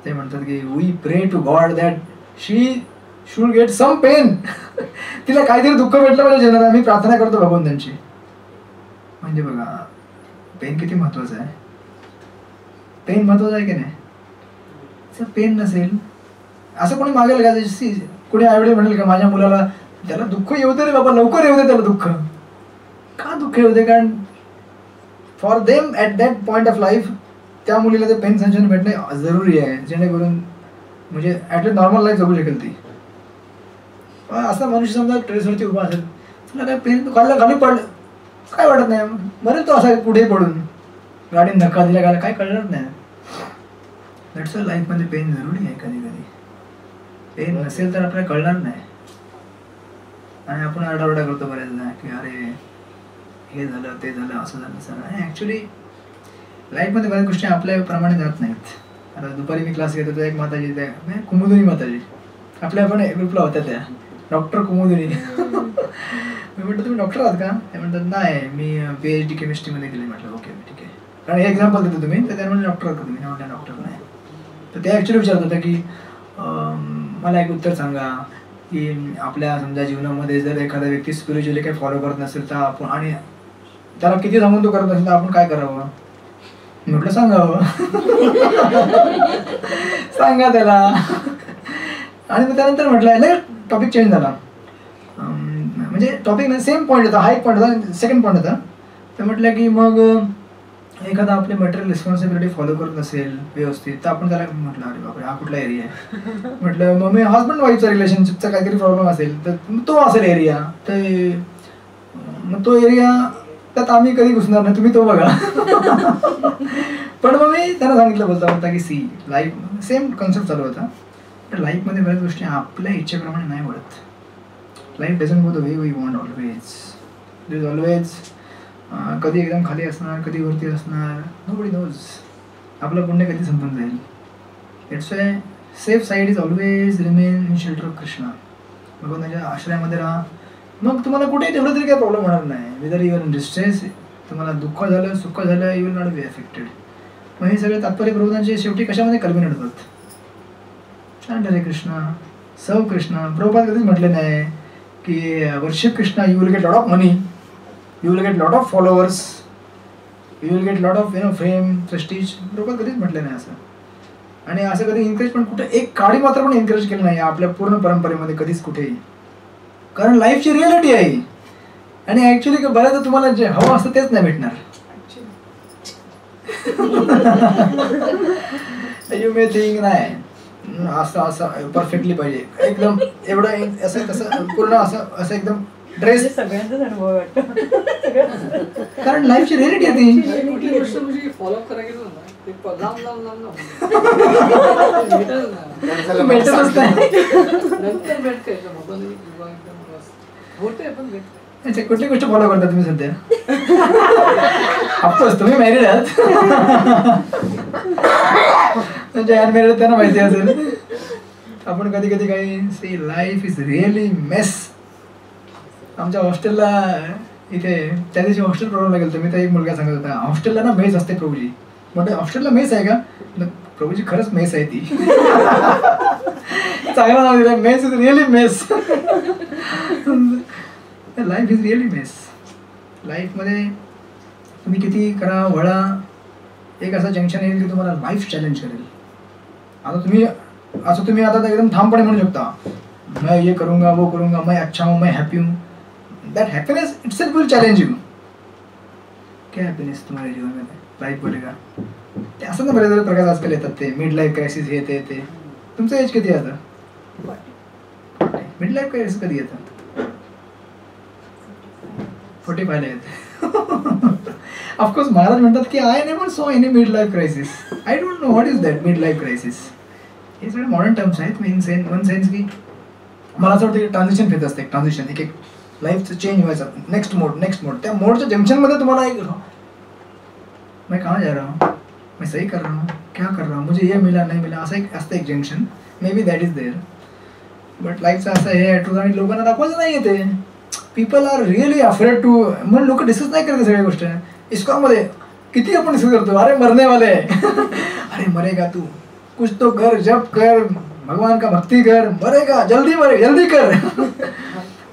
ते म्हणतात की we pray to God that she should get some pain. तिला काहीतरी दुःख भेटलं पाहिजे जीवनात, आम्ही प्रार्थना करतो भगवंतांची. म्हणजे बघा पेन किती महत्वाचं आहे. पेन महत्वाचं आहे की नाही? पेन नसेल असं कोणी मागेल का? कोणी आईवडील म्हणेल का माझ्या मुलाला त्याला दुःख येऊ दे रे बाबा, लवकर येऊ दे त्याला दुःख? का दुःख येऊ दे? कारण for them at that point of life त्या मुलीला ते पेन सेन्सेशन भेटणे जरुरी आहे, जेणेकरून म्हणजे ॲटलीस्ट नॉर्मल लाईफ जगू शकेल ती. असा मनुष्य समजा ट्रेसवरती उभा असेल, तुला काय पेन खाली पडलं काय वाटत नाही, मरेल तो असा पुढे पडून, गाडीने धक्का दिला गेला काय कळणार नाही. दॅट्स अ लाईफमध्ये पेन जरुरी आहे. कधी कधी पेन नसेल तर आपल्याला कळणार नाही, आणि आपण आरडाओरडा करतो बऱ्याचदा की अरे हे झालं ते झालं असं झालं तसं. आणि ॲक्च्युली लाईफमध्ये बऱ्याच गोष्टी आपल्याप्रमाणे जात नाहीत. आता दुपारी मी क्लास घेत होतो, एक माताजी त्या कुमुदिनी माताजी आपल्या पण ग्रुपला होत्या, त्या डॉक्टर कुमुदिनी. मी म्हटलं तुम्ही डॉक्टर आहात का? ते म्हणतात नाही मी PhD केमिस्ट्रीमध्ये केली. म्हटलं ओके ठीक आहे, कारण हे एक्झाम्पल देतो तुम्ही. तर त्यामुळे डॉक्टर आहात का तुम्ही? म्हटलं डॉक्टर नाही. तर ते ॲक्च्युली विचारत होतं की मला एक उत्तर सांगा की आपल्या समजा जीवनामध्ये जर एखादा व्यक्ती स्पिरिच्युअली काही फॉलो करत नसेल तर आपण, आणि त्याला किती सांगून तो करत नसेल तर आपण काय करावं? म्हटलं सांगावं. सांगा त्याला. आणि मग त्यानंतर म्हटलं नाही, टॉपिक चेंज झाला. म्हणजे टॉपिक नाही, सेम पॉईंट होता, हा एक पॉईंट होता, सेकंड पॉईंट होता. तर म्हटलं की मग एखादा आपले मटेरियल रिस्पॉन्सिबिलिटी फॉलो करत नसेल व्यवस्थित तर आपण त्याला, म्हटलं अरे बापरे हा कुठला एरिया आहे? म्हटलं मग मी हजबंड वाईफचा रिलेशनशिपचा काहीतरी प्रॉब्लेम असेल तर तो असेल एरिया, तर मग तो एरिया त्यात आम्ही कधी घुसणार नाही, तुम्ही तो बघा. पण मग मी त्यांना सांगितलं बोलता की सी लाईफ सेम कॉन्सेप्ट चालू होता. पण लाईफमध्ये बऱ्याच गोष्टी आपल्या इच्छेप्रमाणे नाही वळत. Life doesn't go the way we want always. There is always कधी एकदम खाली असणार, कधी वरती असणार, नोबडी नोज. आपलं पुण्य कधी संपून जाईल. It's Y safe side is always remain in shelter of Krishna. भगवंताच्या आश्रयामध्ये राहा, मग तुम्हाला कुठेही तेवढं तरी काही प्रॉब्लेम होणार नाही. वेदर युअर इन डिस्ट्रेस, तुम्हाला दुःख झालं सुख झालं, you will not be affected. मग हे सगळे तात्पर्य प्रभुतांचे शेवटी कशामध्ये कल्पनेत होतात? शांत हरे कृष्णा, सर्व कृष्णा. प्रभुपाद कधीच म्हटले नाही की worship Krishna, you will get lot of money, you will get lot of followers, you will get lot of fame Prestige. Prabhupada कधीच म्हटले नाही असं. आणि असं कधी एनकरेज पण कुठे एक काडी मात्र पण एनकरेज केलं नाही आपल्या पूर्ण परंपरेमध्ये कधीच कुठेही. कारण लाईफची रियालिटी आहे, आणि ॲक्च्युली बऱ्याचदा तुम्हाला जे हवं असतं तेच नाही भेटणार. यू मे थिंक नाही असं असं परफेक्टली पाहिजे एकदम एवढं असं तसं पूर्ण असं एकदम ड्रेस सगळ्यांचाच अनुभव वाटतो. कारण लाईफची रिअलिटी आहे ती. कुठली गोष्ट म्हणजे फॉलो करायला गेलो ना ते लांब लांब लांब लांब भेटत नाही. भेटतच नाही. नंतर भेटते मोबाईल किंवा एकदम होते पण भेटते. अच्छा, कुठली गोष्ट फॉलो करता तुम्ही सध्या? ऑफकोर्स तुम्ही मॅरिड आहात. म्हणजे अनमॅरिड त्यांना माहिती असेल. आपण कधी कधी काही see life is really mess. आमच्या हॉस्टेलला इथे त्या दिवशी हॉस्टेल प्रॉब्लेमला गेलो मी तर एक मुलगा सांगत होता हॉस्टेलला ना मेस असते प्रभूजी. म्हटलं हॉस्टेलला मेस आहे का? प्रभूजी खरंच मेस आहे ती. चांगला नाव दिलं mess is really mess. Life is really mess. लाईफमध्ये तुम्ही किती करा वळा एक असं जंक्शन येईल की तुम्हाला लाईफ चॅलेंज करेल. आता तुम्ही आता एकदम ठामपणे म्हणू शकता मैं ये करूँगा वो करूँगा मैं अच्छा हूँ मैं हैप्पी हूँ. That happiness itself will challenge you. क्या हैप्पीनेस तुम्हारे जीवन में लाईफ बोलेगा ते असं ना बरेच प्रकार आजकाल येतात ते मिड लाईफ क्रायसिस हे ते तुमचं एज किती आहे आता? मिड लाईफ क्रायसिस कधी येतं? 45 ला येते. ऑफकोर्स महाराज म्हणतात की आय नेव्हर सॉ any mid life crisis. I don't know what is that mid life crisis. हे सगळे मॉडर्न टर्म्स आहेत. वन सेन्स की मला असं वाटतं की ट्रान्झिशन फेज असते. ट्रान्झिशन एक लाईफचं चेंज व्हायचं. नेक्स्ट मोड त्या मोडच्या जंक्शनमध्ये तुम्हाला एक मैं कहाँ जा रहा हूँ मैं सही कर रहा हूँ क्या कर रहा हूँ मुझे ये मिला नहीं मिला असं एक असतं एक junction. May be that is there. But लाईफचं असं हे आहे आणि लोकांना दाखवायचं नाही येते. People are really afraid to म्हणून लोक डिस्कस नाही करते सगळ्या गोष्टी. इस्कॉनमध्ये किती आपण डिस्कस करतो अरे मरने वाले अरे मरेगा तू कुछ तो कर जप कर भगवान का भक्ती कर मरेगा जल्दी कर.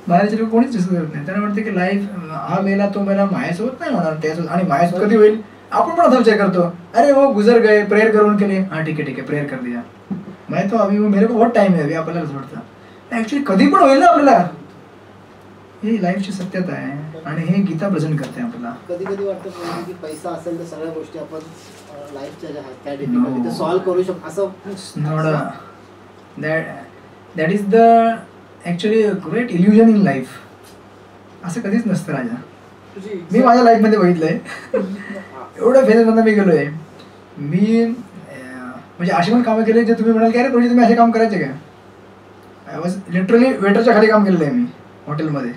बाहेरचे लोक कोणीच डिस्कस करत नाही. त्यांना वाटतं की लाईफ हा मेला तो मेला माझ्यासोबत नाही होणार त्यासोबत आणि माझ्यासोबत कधी होईल. आपण पण असा विचार करतो अरे वो गुजर गए प्रेयर करून केले हाँ ठीक है प्रेयर कर दिया मैं तो अभी मेरे को बहुत टाइम है अभी आपल्याला सोडतं. ऍक्च्युली कधी पण होईल ना आपल्याला. ही लाईफची सत्यता आहे आणि हे गीता प्रेझेंट करते आपल्याला. कधी कधी वाटतं की पैसा असेल तर सगळ्या गोष्टी आपण लाईफच्या ज्या आहेत त्या डिफिकल्टी ते सॉल्व्ह करू शकतो असं. That is the actually great illusion in life. असं कधीच नसतं राजा. मी माझ्या लाईफमध्ये बघितलंय. एवढ्या फेजमधनं मी गेलोय. मी म्हणजे अशी पण कामं केली जे तुम्ही म्हणाल की अरे रोजी तुम्ही असे काम करायचे का? आय वॉज लिटरली वेटरच्या खाली काम केलेलं आहे मी हॉटेलमध्ये.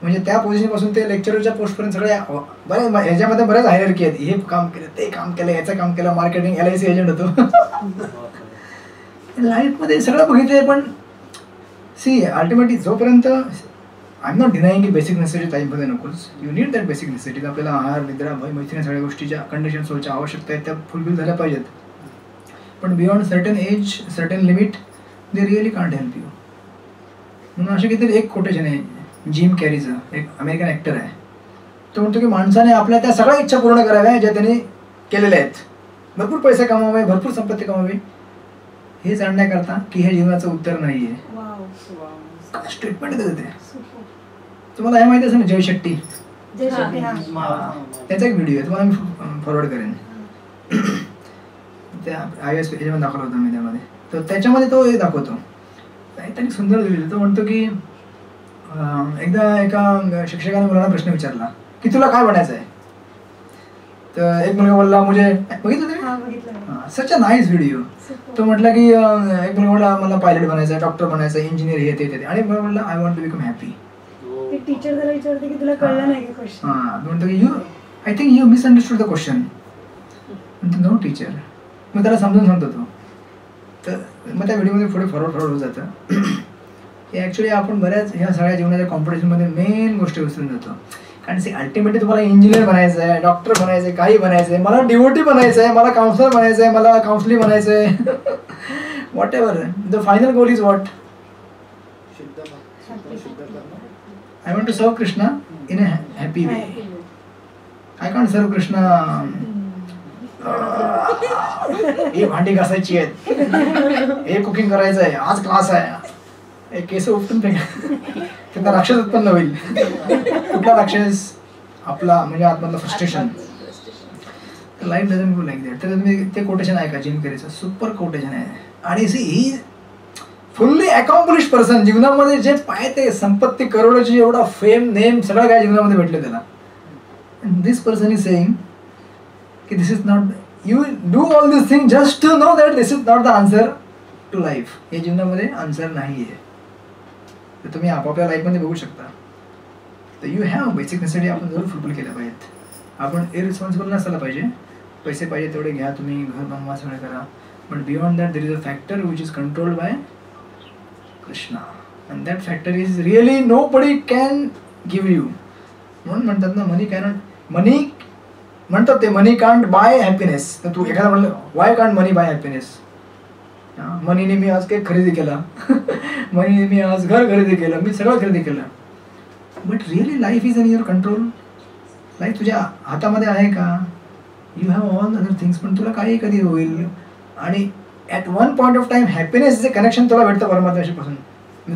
म्हणजे त्या पोझिशनपासून ते लेक्चरच्या पोस्टपर्यंत सगळ्या बऱ्याच ह्याच्यामध्ये बऱ्याच हायरार्की आहेत. हे काम केलं ते काम केलं याचं काम केलं मार्केटिंग LIC एजंट होतो. लाईफमध्ये सगळं बघितलंय. पण सी अल्टिमेटली जोपर्यंत आय एम नॉट डिनाईंग की बेसिक नेसेसिटी लाईफमध्ये नकोच. You need that basic necessities. आपल्याला आहार निद्रा मैत्रिणी सगळ्या गोष्टीच्या कंडिशन्स होच्या आवश्यकता आहेत त्या फुलफिल झाल्या पाहिजेत. पण beyond certain age certain limit they really can't help you. म्हणून असे किती एक कोटेशन आहे जिम कॅरीचं एक अमेरिकन ॲक्टर आहे. तो म्हणतो की माणसाने आपल्या त्या सगळ्या इच्छा पूर्ण कराव्या ज्या त्यांनी केलेल्या आहेत. भरपूर पैसे कमावे भरपूर संपत्ती कमावी हे जाणण्याकरता की हे जीवनाचं उत्तर नाही आहे. स्टेटमेंट देते ते. तुम्हाला हे माहिती असेल ना जय शेट्टी त्याचा एक व्हिडिओ आहे तुम्हाला मी फॉरवर्ड करेन. त्या IAS ह्याच्यामध्ये दाखवला होता मी त्यामध्ये. तर त्याच्यामध्ये तो हे दाखवतो त्यांनी सुंदर दिलेलं. तो म्हणतो की एकदा एका शिक्षकाने मुलांना प्रश्न विचारला की तुला काय बनायचं आहे. तर एक मुलगा बोलला मुझे बघितलं तुम्ही सच अ नाईस व्हिडिओ. तो म्हटला की एक मुलगा बोलला मला पायलट बनायचं आहे डॉक्टर बनायचं आहे इंजिनियर हे ते आणि मला म्हटलं I want to become happy. Teacher त्याला विचारते की तुला कळलं नाही का क्वेश्चन. म्हणतो की I think you misunderstood the question. म्हणतो नो टीचर. मग त्याला समजून सांगतो तो. तर मग त्या व्हिडिओमध्ये पुढे फॉरवर्ड होत जातं. हे ॲक्च्युली आपण बऱ्याच ह्या सगळ्या जीवनाच्या कॉम्पिटिशनमध्ये मेन गोष्टी विसरून जातो. कारण सी अल्टिमेटली तुम्हाला इंजिनियर बनायचं आहे डॉक्टर बनायचं आहे काही बनायचं आहे मला डिवोटी बनायचं आहे मला काउन्सलर बनायचं आहे मला काउन्सिलिंग बनायचं आहे. What ever the final goal is what. I want to serve Krishna in a happy way. I can't serve Krishna. हे भांडी घासायची आहेत हे कुकिंग करायचं आहे आज क्लास आहे हे केस उपटून त्यांना राक्षस उत्पन्न होईल. कुठला राक्षस? आपला म्हणजे आतमधलं frustration. Life doesn't go like that. तर तुम्ही ते कोटेशन ऐका जिम कॅरीचं, सुपर कोटेशन आहे. आणि ही फुल्ली अकॉम्प्लिश पर्सन, जीवनामध्ये जे पाहते संपत्ती करोडोची, एवढा फेम नेम सगळं काय जीवनामध्ये भेटलं त्याला. दिस पर्सन इज सेइंग की this is not, you do all this thing just to know that this is not the answer to life. हे जीवनामध्ये आन्सर नाही आहे. तर तुम्ही आपापल्या लाईफमध्ये बघू शकता. तर यू हॅव बेसिक नेसेसिटी आपण जरूर फुलफिल केल्या पाहिजेत. आपण इरिस्पॉन्सिबल नसायला पाहिजे. पैसे पाहिजे तेवढे घ्या तुम्ही, घर बनवा, सगळं करा. But beyond that there is a factor which is controlled by Krishna, and that factor is really nobody can give you. म्हणून म्हणतात ना, मनी म्हणतात ते, मनी कांट बाय हॅपीनेस. तर तू एखादा म्हणलं why can't money buy happiness. मनीने मी आज केक खरेदी केला, मनीने मी आज घर खरेदी केलं, मी सगळं खरेदी केलं. But really life is in your control. Life तुझ्या हातामध्ये आहे का? You have all other things. पण तुला काही कधी होईल. आणि at one point of time happiness जे कनेक्शन तुला भेटतं परमात्म्याशी पासून,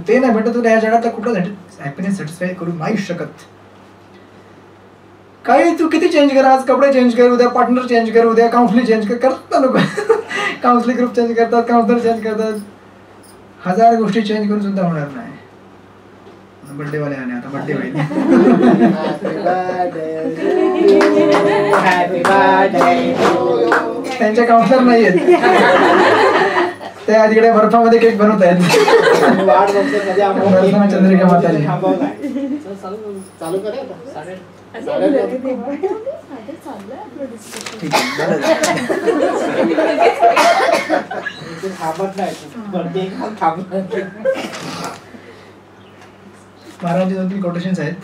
ते नाही भेटत तुला या जगात कुठं हॅपीनेस सॅटिस्फाय करू नाही शकत. काही तू किती चेंज कर, आज कपडे चेंज कर, उद्या पार्टनर चेंज कर, उद्या काउन्सिलिंग चेंज कर, करतात लोक. काउन्सिलिंग ग्रुप चेंज करतात, काउन्सिलर चेंज करतात, 1000 गोष्टी चेंज करून सुद्धा होणार नाही. बर्थडे वाले आले, आता बर्थडे होईल. त्यांच्या काउन्सिलर नाही आहेत, त्या तिकडे बर्फामध्ये केक बनवत आहेत. चंद्रिका माताजी चालू करा ठीक आहे. थांबत नाही, महाराजांचे 2-3 कोटेशन्स आहेत.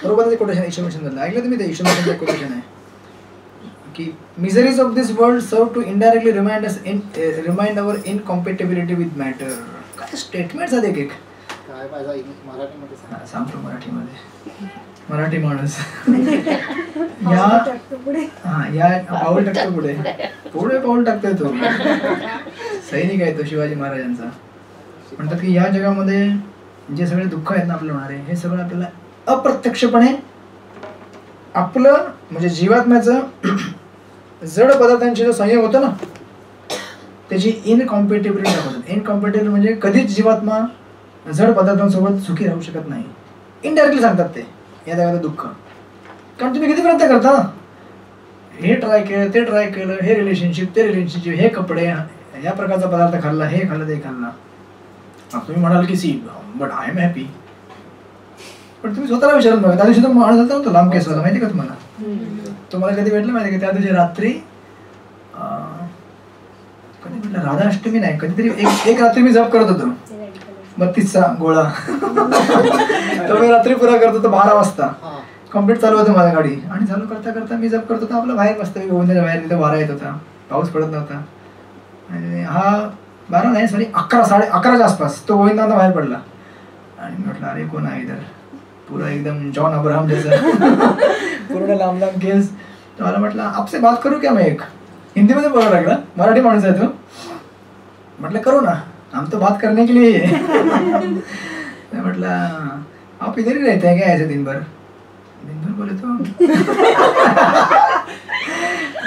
बरोबर ते कोटेशन ईश्वर झालं ऐकलं तुम्ही? ते ईश्वर कोटेशन आहे की miseries of this world serve to indirectly remind our incompatibility with matter. काय स्टेटमेंट्स आहेत एक काय पाहिजे मराठीमध्ये सांगतो. मराठीमध्ये मराठी माणूस या पाऊल टाकतो पुढे पुढे पाऊल टाकतोय तो. सैनिक आहे तो शिवाजी महाराजांचा. म्हणतात की या जगामध्ये जे सगळे दुःख आहेत ना आपल्याला होणारे, हे सगळं आपल्याला अप्रत्यक्षपणे आपलं म्हणजे जीवात्म्याचं जड पदार्थांचे जो संयोग होतो ना, त्याची इनकॉम्पेटेबिलिटी दाखवतात. इनकॉम्पेटेबल म्हणजे कधीच जीवात्मा जड पदार्थांसोबत सुखी राहू शकत नाही. इनडायरेक्टली सांगतात ते या जगाचं दुःख. कारण तुम्ही किती प्रयत्न करता ना, हे ट्राय केलं, ते ट्राय केलं, हे रिलेशनशिप, ते रिलेशनशिप, हे कपडे, या प्रकारचा पदार्थ खाल्ला, हे खाल्लं, ते खाल्ला. तुम्ही म्हणाल की see but I am happy. पण तुम्ही स्वतःला विचारून बघा. त्या दिवशी तो माणूस होता ना, तो लांब केस होता, माहिती का तुम्हाला? तुम्हाला कधी भेटलं माहिती का? त्या दिवशी रात्री कधी भेटलं, राधाअष्टमी नाही, कधीतरी एक रात्री मी जप करत होतो 32चा गोळा. तो मी रात्री पुरा करत होतो 12 वाजता. कम्प्लीट चालू होतं माझ्या गाडी. आणि चालू करता करता मी जप करत होतो आपलं बाहेर मस्त गोविंदाच्या बाहेर. तिथं वारा येत होता, पाऊस पडत नव्हता. आणि हा 12 नाही सॉरी 11 11:30च्या आसपास तो गोविंदांना बाहेर पडला. आणि म्हटलं अरे कोण आहे इधर, पुरा एकदम जॉन अब्राहम जैसा पूर्ण लांब लांब केस. तो मला म्हटलं आपसे बात करू क्या मैं, एक हिंदीमध्ये बोलायला लागला. मराठी माणूस आहे तो. म्हटलं करो ना, हम तो बात करने के लिए है. म्हटलं आप इधर ही रहते हैं क्या ऐसे दिन भर बोले तो.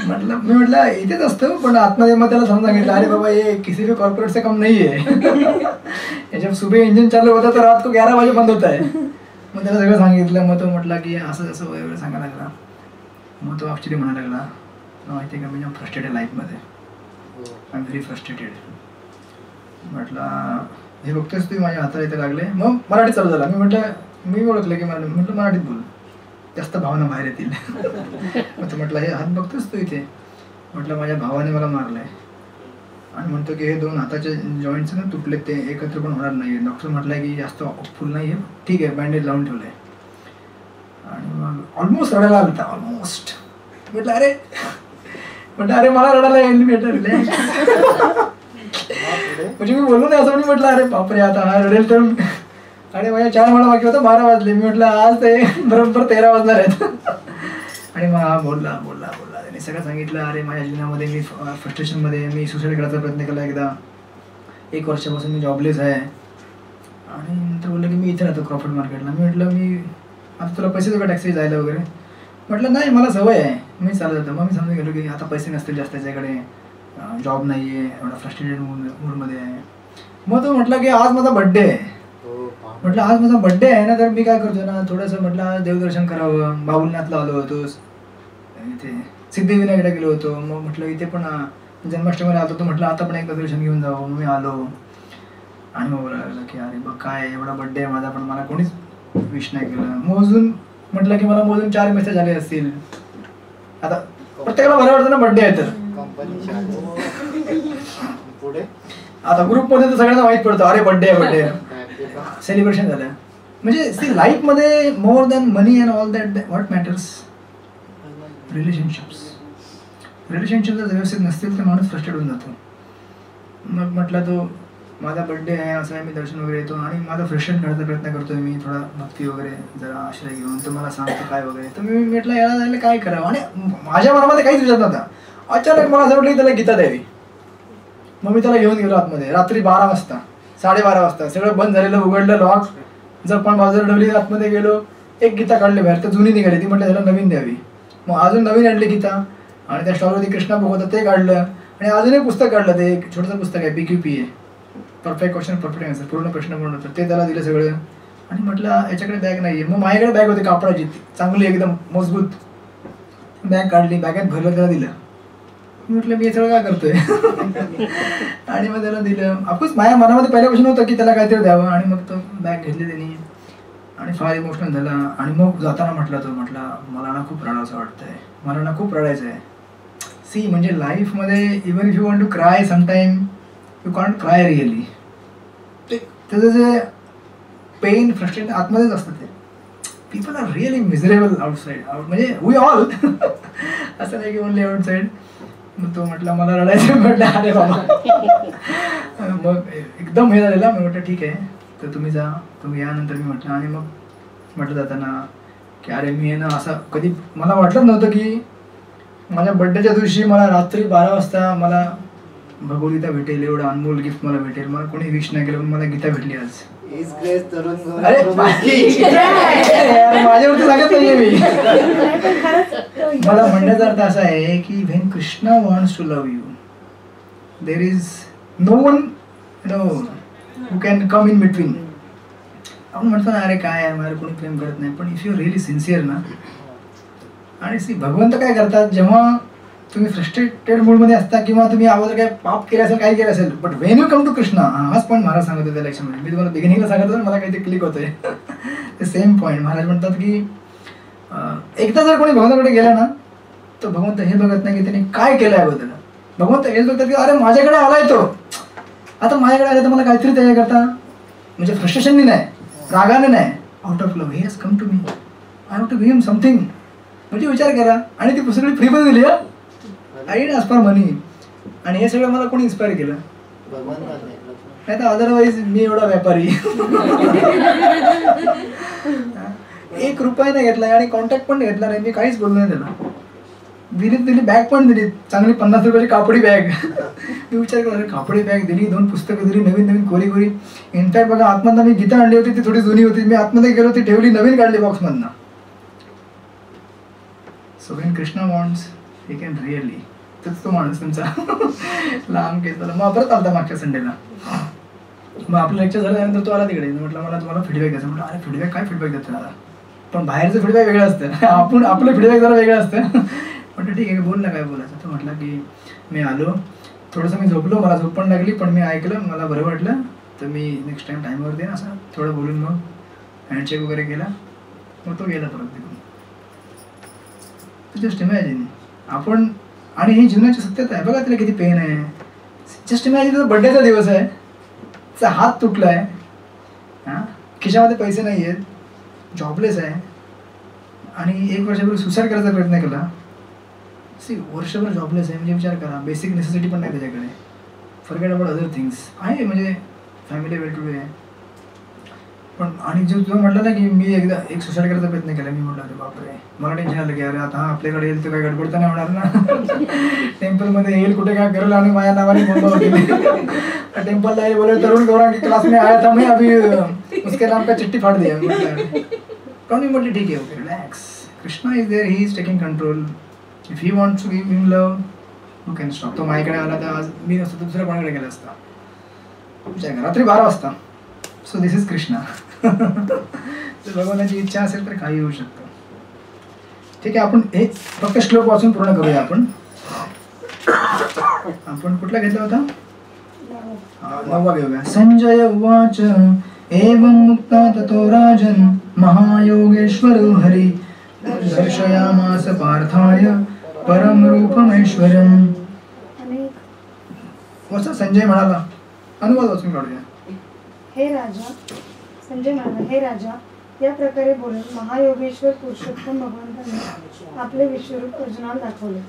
मी म्हटलं इथेच असतो, पण आतमध्ये मग त्याला समजा सांगितलं अरे बाबा ये किसी भी कॉर्पोरेट से कम नहीं है. जब सुबह इंजिन चालू होता तर रात को 11 बजे बंद होता है. मग त्याला सगळं सांगितलं. मग तो म्हटला की असं असं वगैरे सांगायला लागला. मग तो ॲक्च्युली म्हणायला लागला माहिती का, मी फ्रस्ट्रेटेड लाईफमध्ये, आय एम व्हेरी फ्रस्ट्रेटेड. म्हटलं हे बघतोस तू माझ्या हाताला इथे लागले. मग मराठीत चालू झाला. मी ओळखलं की म्हटलं मराठीत बोल, जास्त भावना बाहेर येतील. मग तो म्हटलं हे हात बघतोस तू इथे. म्हटलं माझ्या भावाने मला मारलंय आणि म्हणतो की हे 2 हाताचे जॉईंट्स ना तुटले, ते एकत्र पण होणार नाही. डॉक्टर म्हटलंय की जास्त फुल नाही आहे, ठीक आहे, बँडेज लावून ठेवलंय. आणि मग ऑलमोस्ट रडायला आलं होता, ऑलमोस्ट. म्हटलं अरे मला रडायला येईल बेटर. म्हणजे मी बोललो नाही असं. मी म्हटलं अरे बापरे आता हा रडेल तर. आणि माझ्या 4 मला बाकी होतं, 12 वाजले. मी म्हटलं आज ते बरोबर 13 वाजणार आहेत. आणि मग हा बोलला त्याने सगळं सांगितलं. अरे माझ्या जीवनामध्ये मी फ्रस्ट्रेशनमध्ये मी सुसाईड करायचा प्रयत्न केला एकदा. 1 वर्षापासून मी जॉबलेस आहे. आणि नंतर बोललं की मी इथे राहतो क्रॉफर्ड मार्केटला. मी म्हटलं मी आता तुला पैसे देऊ का टॅक्सी जायला वगैरे. म्हटलं नाही मला सवय आहे, मी चालत जातं. मग मी समजून गेलो की आता पैसे नसतील जास्त त्याच्याकडे, जॉब नाही आहे, एवढा फ्रस्ट्रेटेड मूडमध्ये आहे. मग तो म्हटला की आज माझा बड्डे आहे. म्हटलं आज माझा बड्डे आहे ना, तर मी काय करतो ना, थोडंसं म्हटलं देवदर्शन करावं. बाबुलनाथला आलो होतो, इथे सिद्धिविनायकला गेलो होतो. मग म्हटलं इथे पण जन्माष्टमीला आलो होतो, म्हटलं आता पण एकदा दर्शन घेऊन जावं. मग मी आलो आणि मग बोलायला लागलं की अरे बघ काय एवढा बड्डे आहे माझा, पण मला कोणीच विश नाही केलं. मोजून म्हटलं की मला मोजून 4 मेसेज आले असतील. आता प्रत्येकाला बरं वाटतं ना बड्डे आहे तर. पुढे आता ग्रुपमध्ये तर सगळ्यांना माहीत पडतं अरे बड्डे आहे, बड्डे आहे, सेलिब्रेशन झालं. म्हणजे सी लाईफमध्ये more than money and all that what matters relationships जर व्यवस्थित नसतील तर माणूस फ्रस्ट्रेट होऊन जातो. मग म्हटलं तो माझा बड्डे आहे असं आहे, मी दर्शन वगैरे येतो आणि माझा फ्रस्ट्रेशन काढायचा प्रयत्न करतोय मी, थोडा भक्ती वगैरे जरा आश्रय घेऊन. तर मला सांगतो काय वगैरे, तर मी म्हटलं याला जायला काय करावं. आणि माझ्या मनामध्ये काहीच विचार नव्हता. अचानक मला असं वाटलं की त्याला गीता द्यावी. मग मी त्याला घेऊन गेलो आतमध्ये रात्री 12 वाजता, 12:30 वाजता. सगळं बंद झालेलं, उघडलं लॉक, जपान बाजूला ठेवली, आतमध्ये गेलो, एक गीता काढली बाहेर. तर जुनी निघाली, ती म्हटलं त्याला नवीन द्यावी. मग अजून नवीन आणली गीता आणि त्या स्टॉलवरती कृष्णा बुक होतं ते काढलं आणि अजून एक पुस्तक काढलं. ते एक छोटंसं पुस्तक आहे PQP आहे, परफेक्ट क्वेश्चन परफेक्ट आन्सर, पूर्ण प्रश्न पूर्ण उत्तर. ते त्याला दिलं सगळं. आणि म्हटलं याच्याकडे बॅग नाही आहे. मग माझ्याकडे बॅग होती कापडाची चांगली एकदम मजबूत. बॅग काढली, बॅगेत भरलं, त्याला दिलं. म्हटलं मी हे सगळं काय करतोय आणि मग त्याला दिलं. ऑफकोर्स माझ्या मनामध्ये पहिल्यापासून होतं की त्याला काहीतरी द्यावं. आणि मग तो बॅग घेतली त्यांनी आणि फार इमोशनल झाला. आणि मग जाताना म्हटला मला ना खूप रडायचं वाटतंय, मला ना खूप रडायचं आहे. सी म्हणजे लाईफमध्ये even if you want to cry sometime you can't cry really. ते त्याचं जे पेन फ्रस्ट्रेशन आतमध्येच असतं. ते people are really miserable outside, म्हणजे वी ऑल असं नाही की ओनली आउटसाईड. मग तो म्हटला मला रडायचं. म्हटलं अरे बाबा. मग एकदम हे झालेला. मी म्हटलं ठीक आहे तर तुम्ही जा, तुम्ही यानंतर मी म्हटलं. आणि मग म्हटलं जाताना की अरे मी आहे ना असं कधी मला वाटलंच नव्हतं की माझ्या बड्डेच्या दिवशी मला रात्री 12 वाजता मला भगवद्गीता भेटेल, एवढं अनमोल गिफ्ट मला भेटेल. मला कोणी विश नाही केलं पण मला गीता भेटली आज. अरे माझ्यावरती सांगत नाहीये मी. मला म्हणण्याचा अर्थ असा आहे की when Krishna wants to love you there is no one who can come in between. आपण म्हणतो ना अरे काय मला कोणी प्रेम करत नाही, पण इफ यू रिअली सिन्सिअर ना. आणि सी भगवंत काय करतात, जेव्हा तुम्ही फ्रस्ट्रेटेड मूडमध्ये असता किंवा तुम्ही अगोदर काय पाप केलं असेल, काही केलं असेल, but when you come to Krishna, हाच पॉईंट महाराज सांगत होते लक्षामध्ये. मी तुम्हाला बिगिनिंगला सांगत होतो, मला काहीतरी क्लिक होतंय. ते सेम पॉईंट महाराज म्हणतात की एकदा जर कोणी भगवंताकडे गेला ना तर भगवंत हे बघत नाही की त्याने काय केलं आहे बद्दल. भगवंत हेच बघतात की अरे माझ्याकडे आलाय तो, आता माझ्याकडे आला तर मला काहीतरी त्याच्याकरता, म्हणजे फ्रस्ट्रेशननी नाही, रागाने नाही, out of love, he has come to me, I want to give him something. म्हणजे विचार करा. आणि ती पुस्तक फ्रीमध्ये दिली हा, I didn't ask for money. आणि हे सगळं मला कोणी इन्स्पायर केलं, नाही तर अदरवाईज मी एवढा व्यापारी. ₹1 नाही घेतला आणि कॉन्टॅक्ट पण घेतला नाही, मी काहीच बोललो नाही त्याला. दिली बॅग पण दिली, चांगली ₹50 कापडी बॅग. मी विचार केला अरे कापडी बॅग दिली, 2 पुस्तकं दिली, नवीन कोरी. इनफॅक्ट बघा आतमधनं मी गीता आणली होती, ती थोडी जुनी होती, मी आतमध्ये गेलो ती ठेवली, नवीन काढली बॉक्समधनं. So when Krishna wants he can really. तोच तो माणूस तुमचा लांब घेतला. मग परत आलता मागच्या संडेला. मग आपलं लेक्चर झाल्यानंतर तो आला तिकडे. म्हटलं मला तुम्हाला फीडबॅक द्यायचा. म्हटलं अरे फीडबॅक काय फीडबॅक देतो मला, पण बाहेरचं फीडबॅक वेगळं असतं, आपलं फीडबॅक जरा वेगळं असतं. म्हटलं ठीक आहे बोल ना काय बोलायचं. तो म्हटलं की मी आलो, थोडंसं मी झोपलो, मला झोप पण लागली, पण मी ऐकलं, मला बरं वाटलं, तर मी नेक्स्ट टाइम टाईमवर देईन असं थोडं बोलून मग हँडशेक वगैरे केला. मग तो गेला परत तिकडून. जस्ट इमॅजिन आपण, आणि ही जीवनाची सत्यता आहे बघा, तिला किती पेन आहे. जस्ट इमॅजिन त्याचा बड्डेचा दिवस आहे, त्याचा हात तुटला आहे, हां खिशामध्ये पैसे नाही आहेत, जॉबलेस आहे, आणि 1 वर्षापूर्वी सुसाईड करायचा प्रयत्न केला. वर्षभर जॉबलेस आहे, म्हणजे विचार करा, बेसिक नेसेसिटी पण नाही त्याच्याकडे, फॉरगेट अबाउट अदर थिंग्स आहे, म्हणजे फॅमिली वेल टू डे आहे. पण आणि जो तुला म्हटलं ना की मी एकदा एक सुसाईड करायचा प्रयत्न केला, मी म्हटलं अरे बापरे, मला टेन्शन आलं की अरे आता हा आपल्याकडे येईल तर काय गडबड तर नाही होणार ना. टेम्पलमध्ये येईल, कुठे काय करेल आणि माझ्या नावाने बोंबा केली. टेम्पलला येईल बोले तरुण गौरांग की क्लास में आया था मैं, अभी उसके नाम का चिट्ठी फाड़ दिया. पण मी म्हटलं ठीक आहे, okay relax, Krishna is there, he is taking control. If he wants to give him love, who can stop? तो माझ्याकडे आला तर आज मी नसतो तर दुसऱ्या कोणाकडे गेला असता. विचार करा, रात्री 12 वाजता. So this is Krishna. जर भगवानाची इच्छा असेल तर काही होऊ शकतं. ठीक आहे, आपण हे फक्त श्लोक वाचून पूर्ण करूया. आपण कुठला घेतला होता? 9वा घेऊया. संजय उवाच एवं मुक्ता ततो राजन् महायोगेश्वरो हरि दर्शयामास पार्थाय परम रूपमेश्वरम्. वसा संजय म्हणाला, अनुवाद वाचून काढूया. हे राजा, संजय म्हणाला, हे राजा, या प्रकारे बोलून महायोगेश्वर पुरुषोत्तम भगवंतांनी आपले विश्वरूप अर्जुनाला दाखवले.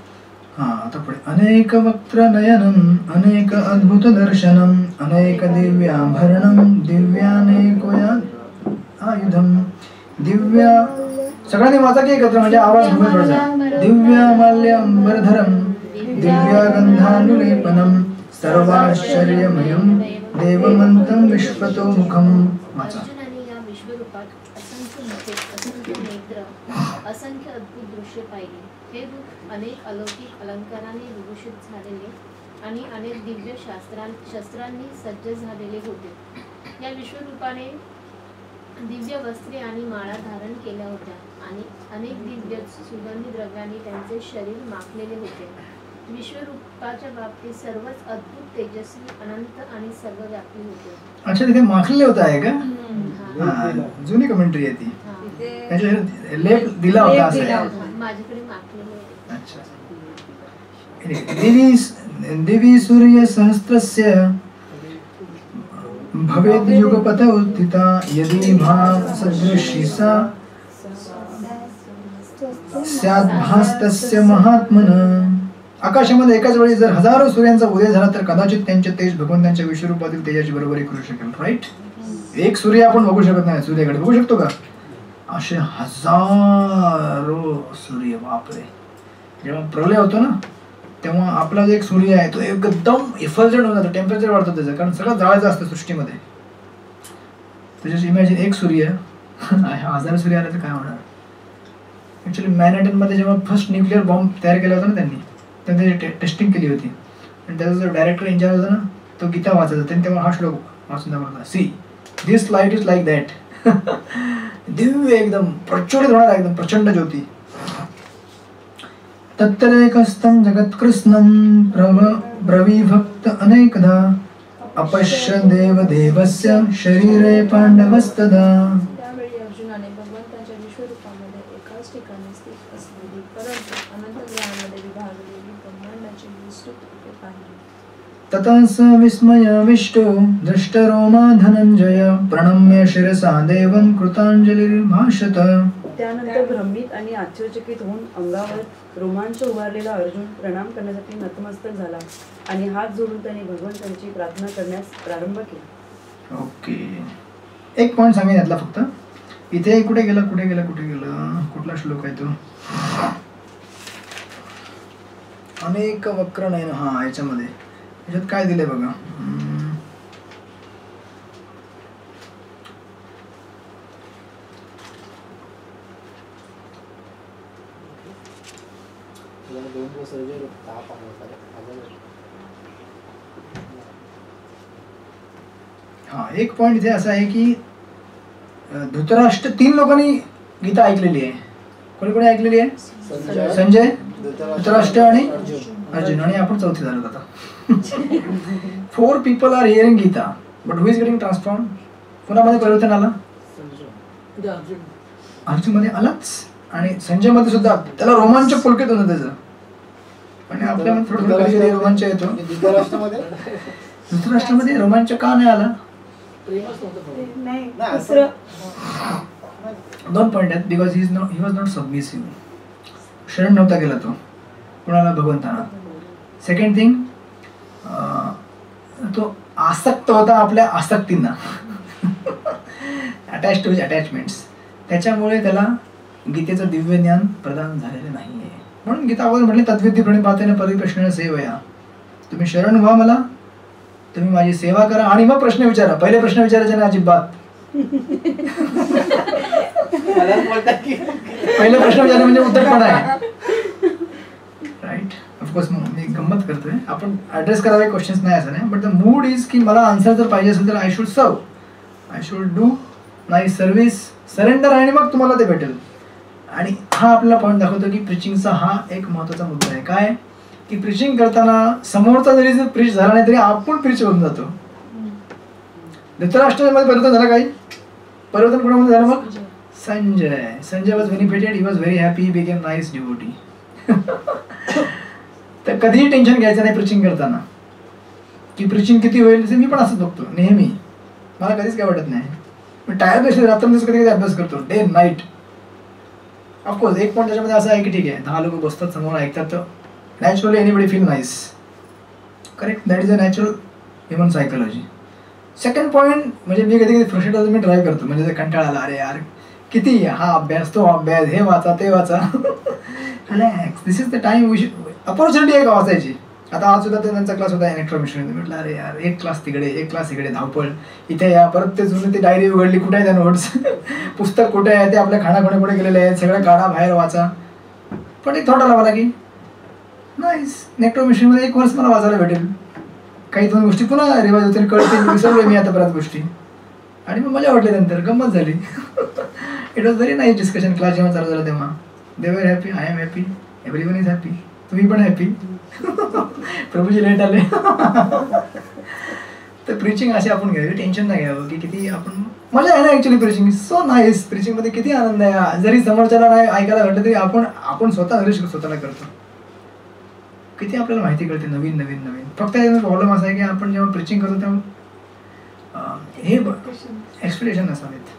आता पुढे. अनेक वक्त्र नयनम अनेक अद्भुत दर्शनम अनेक दिव्याभरणम दिव्यानेकोया आयुधम दिव्या. सगळ्यांनी वाचा की एकत्र, म्हणजे आवाज खूपच पडतो. दिव्यामाल्यांबरधरम दिव्यागंधानुलेपनम सर्वाश्चर्यमयम देवमंतं विश्वतो मुखम. वाचा. अर्जुनाने या विश्वरूपात असंख्य मुखे, असंख्य नेत्र, असंख्य अद्भुत दृश्य पाहिली. हे रूप अनेक अलौकिक अलंकाराने विभूषित झालेले आणि अनेक दिव्य शस्त्रांनी सज्ज झालेले होते. या विश्वरूपाने दिव्य वस्त्रे आणि माळा धारण केल्या होत्या आणि अनेक दिव्य सुगंधी द्रव्यांनी त्यांचे शरीर माखलेले होते. विश्वरूपाच्या बाबतीत सर्वच अद्भुत, तेजस्वी, अनंत आणि सर्वव्यापी होते. अच्छा, तिथे माखलेले होत आहे का? हा. जुनी कमेंट्री आहे ती. तिथे त्याच्या लेप दिला होता असं. माझ्याकडे माखलेले होते. अच्छा. दिवी सूर्य सहस्त्रस्य भवेत् युगपत उत्थिता यदि भाव सदृशी सा स्याद्भास्तस्य महात्मन. आकाशामध्ये एकाच वेळी जर हजारो सूर्यांचा उदय झाला तर कदाचित त्यांचे तेज भगवंतांच्या विश्वरूपातील तेजाची बरोबरी करू शकेल. राईट. एक सूर्य आपण बघू शकत नाही, सूर्याकडे बघू शकतो का? असे हजारो सूर्य. बापरे. जेव्हा प्रलय होतो ना तेव्हा आपला जो एक सूर्य आहे तो एकदम इफल्जंट होऊन जातो, टेम्परेचर वाढतो त्याचं, कारण सगळं जाळायचं असतं सृष्टीमध्ये. त्याच्याशी इमॅजिन एक सूर्य हजारो सूर्य आले तर काय होणार. ॲक्च्युली मॅनहॅटनमध्ये जेव्हा फर्स्ट न्यूक्लिअर बॉम्ब तयार केला होता ना त्यांनी, तर त्याची टेस्टिंग केली होती आणि त्याचा जो डायरेक्टर इंचार्ज होता ना तो गीता वाचायचा. त्यांनी तेव्हा हा श्लोक वाचून दाखवला. See this light is like that. Divya एकदम प्रचोदित होणार, एकदम प्रचंड ज्योती. तत्रेकस्तं जगत्कृष्णं ब्रवीभक्त अनेकदा अपश्य देवदेवस्य शरीरे पांडवस्तदा. त्यावेळी अर्जुनाने भगवंताच्या विश्वरूपामध्ये एकाच ठिकाणी स्थित असलेली परंतु अनंत ग्रहांमध्ये विभागलेली ब्रह्मांडाची विस्तृत रूपे पाहिली. ततः स विस्मयाविष्टो दृष्टरोमा धनंजय प्रणम्य शिरसा देवं कृतांजलिर्भाषत. त्यानंतर भ्रमित आणि आश्चर्यचकित होऊन अंगावर रोमांच उभारलेला अर्जुन प्रणाम करण्यासाठी नतमस्तक झाला आणि हात जोडून त्याने भगवंतांची प्रार्थना करण्यास प्रारंभ केला. ओके. एक पॉईंट सांगेन यातला फक्त. इथे कुठे गेला कुठला श्लोक आहे तो? अनेक वक्र नयन. हा, याच्यामध्ये याच्यात काय दिलंय बघा. हा, एक पॉइंट इथे असा आहे की धृतराष्ट्र 3 लोकांनी गीता ऐकलेली आहे. कोणी कोणी ऐकलेली आहे? संजय, धृतराष्ट्र आणि अर्जुन. आणि आपण चौथी झालो आता. 4 people are hearing Gita, but who is getting transform? कोणामध्ये परिवर्तन आला? अर्जुन मध्ये आलाच आणि संजय मध्ये सुद्धा. त्याला रोमांच पुलकित होतं त्याचं. आणि आपल्यामध्ये थोडं कधी रोमांच येतो. धृतराष्ट्रामध्ये रोमांच का नाही आला? दोन पॉइंट आहेत. Because he was not submissive. शरण नव्हता गेला तो कुणाला? भगवंताना. सेकंड थिंग, तो आसक्त होता आपल्या आसक्तींना. Attach to his attachments. त्याच्यामुळे त्याला गीतेचं दिव्य ज्ञान प्रदान झालेलं नाहीये. म्हणून गीता अगोदर म्हटले तद्विधी प्रणिपातेन परिप्रश्न सेवया. तुम्ही शरण व्हा मला, तुम्ही माझी सेवा करा आणि मग प्रश्न विचारा. पहिले प्रश्न विचारायचे ना अजिबात. पहिला प्रश्न विचारला म्हणजे उत्तर पण आहे. राईट, ऑफकोर्स मी गंमत करतोय. आपण ॲड्रेस करावे क्वेश्चन्स नाही असं नाही, बट द मूड इज की मला आन्सर जर पाहिजे असेल तर I should serve, I should do nice service, surrender, आणि मग तुम्हाला ते भेटेल. आणि हा आपल्याला पॉईंट दाखवतो की प्रिचिंगचा हा एक महत्त्वाचा मुद्दा आहे. काय की प्रिचिंग करताना समोरचा जरी प्रिच झाला नाही तरी आपण प्रिच होऊन जातो. धृतराष्ट्रामध्ये परिवर्तन झालं, काही परिवर्तन कोणामध्ये झालं मग? Sanjay was benefited, he was very happy, became nice devotee. तर कधीही टेन्शन घ्यायचं नाही प्रिचिंग करताना की प्रिचिंग किती होईल. मी पण असंच बघतो नेहमी, मला कधीच काय वाटत नाही. मी टायर्ड असेल रात्रंदिवस कधी कधी अभ्यास करतो, डे नाईट. ऑफकोर्स एक पॉईंट त्याच्यामध्ये असं आहे की ठीक आहे 10 लोक बसतात समोर ऐकतात तर naturally anybody feel nice, correct, that is a natural human psychology. Second point म्हणजे मी कधी कधी फ्रस्ट्रेट होतो, मी ट्राय करतो म्हणजे कंटाळा आला, अरे यार किती हा अभ्यास तो अभ्यास, हे वाचा ते वाचा. Relax, this is the time, opportunity आहे का वाचायची. आता आज सुद्धा त्यांचा क्लास होता इलेक्ट्रॉनिक्समध्ये, म्हटलं अरे यार एक क्लास तिकडे एक क्लास इकडे, धावपळ इथे या, परत ते जुने ती डायरी उघडली, कुठे आहे त्या नोट्स, पुस्तक कुठे आहे, ते आपल्या खाणाखुणे गेलेले आहेत, सगळं काढा बाहेर वाचा. पण एक थॉट आला मला की नाईस, इलेक्ट्रॉनिक्समध्ये 1 वर्ष मला वाचायला भेटेल, काही 2 गोष्टी पुन्हा रिवाज होतील, कळतील, विसरलोय मी आता बऱ्याच गोष्टी. आणि मग मजा वाटली, नंतर गंमत झाली. It was very nice discussion. Class जेव्हा चालू झाला तेव्हा दे वर happy, I am happy, everyone is happy, तुम्ही पण हॅपी. प्रभूजी लेट आले. तर प्रिचिंग असे आपण घ्यावे, टेन्शन नाही घ्यावं की किती आपण मजा आहे ना. ॲक्च्युली प्रिचिंग इज सो नाईस, प्रिचिंगमध्ये किती आनंद आहे. जरी समोरच्याला नाही ऐकायला घडलं तरी आपण स्वतः घरी स्वतःला करतो, किती आपल्याला माहिती कळते नवीन नवीन नवीन. फक्त याचा प्रॉब्लेम असा आहे की आपण जेव्हा प्रिचिंग करतो तेव्हा हे एक्सपेक्टेशन नसावेत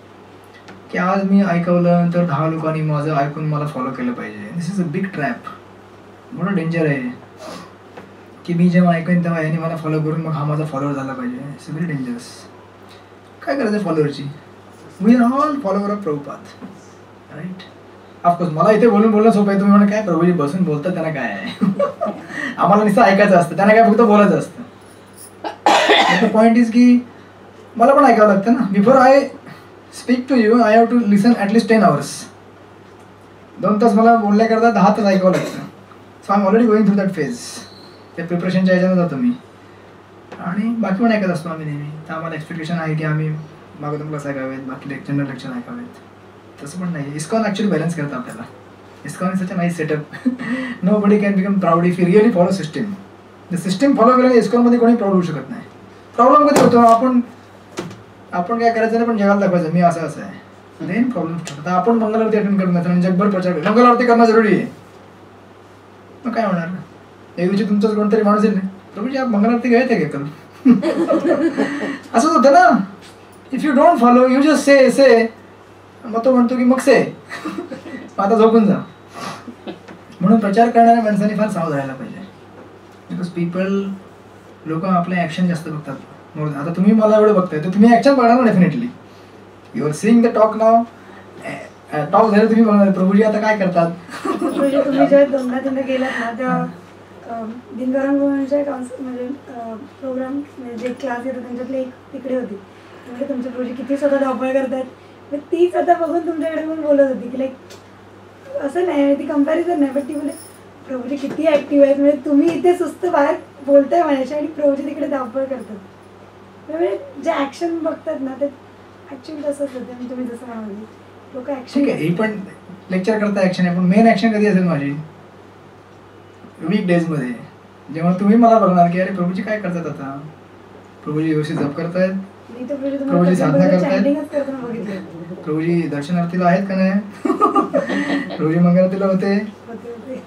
की आज मी ऐकवलं तर 10 लोकांनी माझं ऐकून मला फॉलो केलं पाहिजे. दिस इज अ बिग ट्रॅप, मोठं डेंजर आहे की मी जेव्हा ऐकून तेव्हा याने मला फॉलो करून मग हा माझा फॉलोअर झाला पाहिजे. It's very dangerous. काय करायचं फॉलोअरची? We are all follower of Prabhupad, right. Of course मला इथे बोलणं सोपं आहे. तुम्ही म्हणा काय प्रभूजी बसून बोलतात त्यांना काय आहे, आम्हाला नुसतं ऐकायचं असतं, त्यांना काय फक्त बोलायचं असतं. पॉईंट इज की मला पण ऐकावं लागतं ना. Before I speak to you I have to listen at least 10 hours. 2 तास मला बोलण्याकरता 10 तास ऐकावं लागतं. So I am already going through that phase. त्या प्रिपरेशनच्या ह्याच्यानं जातो मी, आणि बाकी पण ऐकत असतो आम्ही नेहमी. तर आम्हाला एक्सपेक्टेशन आहे की आम्ही मागवतो क्लास ऐकावेत, बाकी जनरल लेक्चर ऐकावेत. तसं पण नाही. इस्कॉन ॲक्च्युली बॅलन्स करतं आपल्याला. ISKCON is such a nice setup. Nobody can become proud if you really follow system. The system follow केल्याने इस्कॉनमध्ये कोणी प्राऊड होऊ शकत नाही. प्रॉब्लेम कधी होतो, आपण काय करायचं नाही पण जगाला दाखवायचं मी असं असं आहे, देन प्रॉब्लेम. आता आपण मंगलावरती अटेंड करत नाही, जगभर प्रचार करतो मंगलावरती करणं जरुरी आहे. मग काय होणार? एक दिवशी तुमचाच कोणतरी माणूस येईल, प्रभूजी आप मंगलावरती घ्यायचं का कल, असंच होतं ना. If you don't follow you just say मग तो म्हणतो की मग से आता झोपून जा. म्हणून प्रचार करणाऱ्या माणसांनी फार सावध राहायला पाहिजे. बिकॉज लोक आपले ॲक्शन जास्त बघतात. आता तुम्ही मला एवढं बघताय तर तुम्ही ॲक्शन बघणार ना definitely. You are seeing the talk now, talk झालं तुम्ही बघणार प्रभूजी आता काय करतात. तुम्ही जेव्हा 2दा-3दा गेलात ना तेव्हा दिनकरांच्या म्हणजे प्रोग्राम म्हणजे जे क्लास येतो त्यांच्यातले एक तिकडे होती. म्हणजे तुमचे प्रभूजी किती स्वतः धावपळ करतात, मग ती स्वतः बघून तुमच्याकडे पण बोलत होती की लाईक असं नाही, ती कंपॅरिझन नाही, पण ती बोले प्रभूजी किती ॲक्टिव्ह आहेत. म्हणजे तुम्ही इथे सुस्त बाहेर बोलताय माझ्याशी आणि प्रभूजी तिकडे धावपळ करतात. म्हणजे जे ॲक्शन बघतात ना ते ॲक्च्युअली तसंच होतं. आणि तुम्ही जसं म्हणाले लोक ॲक्शन, ठीक आहे ही पण लेक्चर करता ॲक्शन आहे, पण मेन ॲक्शन कधी असेल माझी वीक डेजमध्ये, जेव्हा तुम्ही मला बघणार की अरे प्रभूजी काय करतात, आता प्रभूजी व्यवस्थित जप करतायत, प्रभूजी साधना करतायत, प्रभूजी दर्शनार्थीला आहेत का नाही, प्रभूजी मंगलारतीला होते.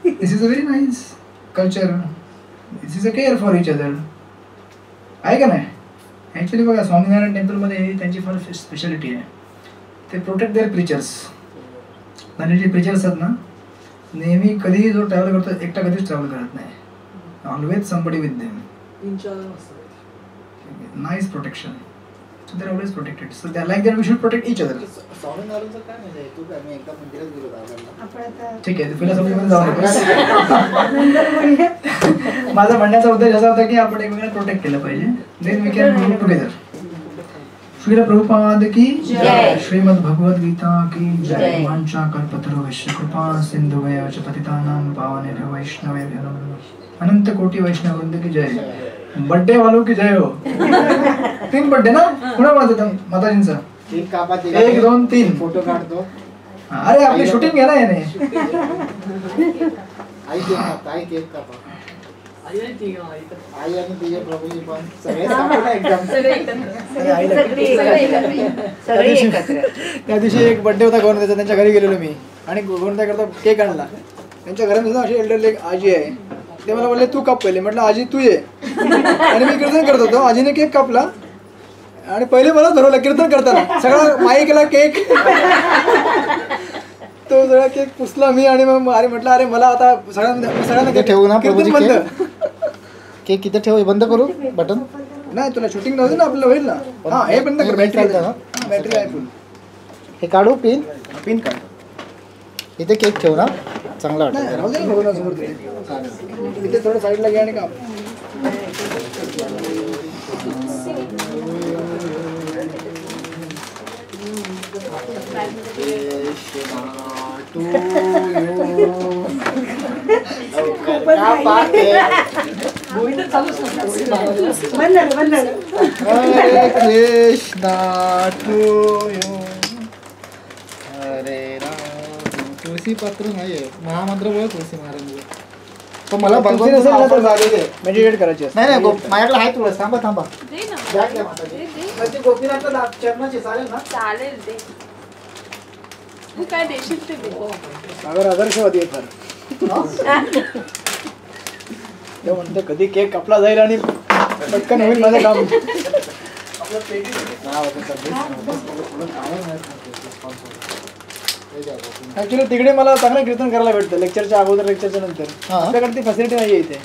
This is a very nice culture. This is a care for each other, आहे का नाही. ॲक्च्युली बघा स्वामीनारायण टेम्पलमध्ये त्यांची फार स्पेशालिटी आहे. ते प्रोटेक्ट देअर प्रिचर्स. आणि जे प्रिचर्स आहेत ना नेहमी कधीही जो ट्रॅव्हल करतो एकटा कधीच ट्रॅव्हल करत नाही. Always somebody with them. Nice protection. So they're always protected. So they're like that we should protect each other. स्वामीनारायणचं काय म्हणजे तू काय मी एका मंदिरात गेलो होतो. ठीक आहे फिलॉसॉफीमध्ये जाऊ नका. माझा म्हणण्याचा उद्देश असा होता की आपण एकमेकांना प्रोटेक्ट केलं पाहिजे. Then we can grow together. Srila Prabhupada की जय। श्रीमद् भगवद गीता की जय। जय। वांछा कल्पतरो विश्व कृपा सिंधुभ्यो च पतितानां पावनेभ्यो वैष्णवेभ्यो नमो नमः। अनंत कोटि वैष्णव वृंद की जय। बर्थडे वालों की जय हो। 3 बर्थडे ना कुणा माझा माताजींचा केक कापा 1 2 3 फोटो काढतो. अरे आपली शूटिंग घ्या ना याने आई केक कापता, आई केक कापा. आई आणि तिचे प्रभूजी पण सगळे कापा एकदम. त्या दिवशी एक बर्थडे होता गौरव त्यांच्या घरी गेलेलो मी आणि गौरव करता केक आणला. त्यांच्या घरात सुद्धा अशी एल्डरली एक आजी आहे. ते मला बोलले तू काप पहिले. म्हटलं आजी तू ये. आणि मी कीर्तन करत होतो. आजीने केक कापला आणि पहिले मला ठरवलं कीर्तन करताना सगळा माईकला केक तो सगळा केक पुसला मी आणि मग अरे म्हटलं अरे मला आता सगळ्यांना ते ठेवू ना प्रभूजी कीर्तन केक? बंद. केक इथे ठेव. बंद करू बटन. नाही तुला शूटिंग नव्हती ना आपल्याला होईल ना. हा हे बंद कर. बॅटरी चालतं ना? बॅटरी आहे फुल. हे काढू पिन. पिन काढ. इथे केक ठेव ना. चांगला नाही वाटतं. राहू दे ना बघू समोर तिथे. इथे थोडं साईडला घ्या आणि काप. हरे कृष्णा टू यू. हरे राम. तुळशी पत्र नाहीये. महामंत्र बोल तुळशी महाराज. तो मला तुळशी नसेल ना तर मेडिटेट करायची असते. नाही नाही माझ्याकडे आहे तुळस. थांबा थांबा. दे ना द्या की माताजी. दे दे पण ती गोपीनाथला चरणाची चालेल ना. चालेल दे तू काय देशील ते दे सागर आदर्शवादी आहे फार. ते म्हणतो कधी केक कापला जाईल आणि पटकन होईल माझं काम. ऍक्च्युली तिकडे मला चांगलं कीर्तन करायला भेटतं लेक्चरच्या अगोदर लेक्चरच्या नंतर. हा. आपल्याकडे ती फॅसिलिटी नाही आहे इथे.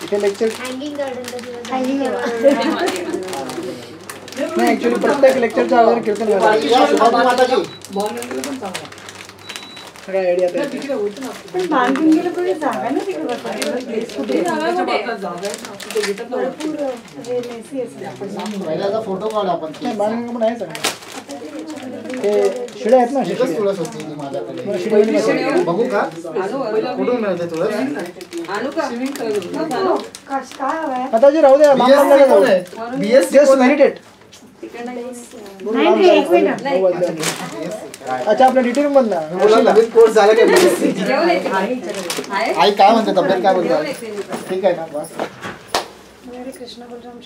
इथे लेक्चर हँगिंग नाही ऍक्च्युली प्रत्येक लेक्चरच्या अगोदर कीर्तन करायला माताजी. सगळ्या आयडिया पण बांधून गेलं पण जागा ना तिकडे बसायला. Place कुठे? भरपूर हे messy असेल. पहिल्याचा फोटो काढ आपण. नाही बांधून पण आहे सगळं. ते शिड्या आहेत ना अशा एकच शिड्या. तुळस होती ती माझ्याकडे. मला शिड्यावाली माहिती. बघू का आणू कुठून मिळते तुळस? आणू का नको. काय हवंय? माताजी राहू द्या. लांब लांब नका जाऊ. BSc just meditate. नाही एक मिनिट. अच्छा आपल्या डिटेल मधला नवीन कोर्स झाला का BSc? जेवण येते आहे आई काय म्हणते तब्येत काय जेवण बोलते? येते ठीक आहे ना बस. कृष्ण बलराम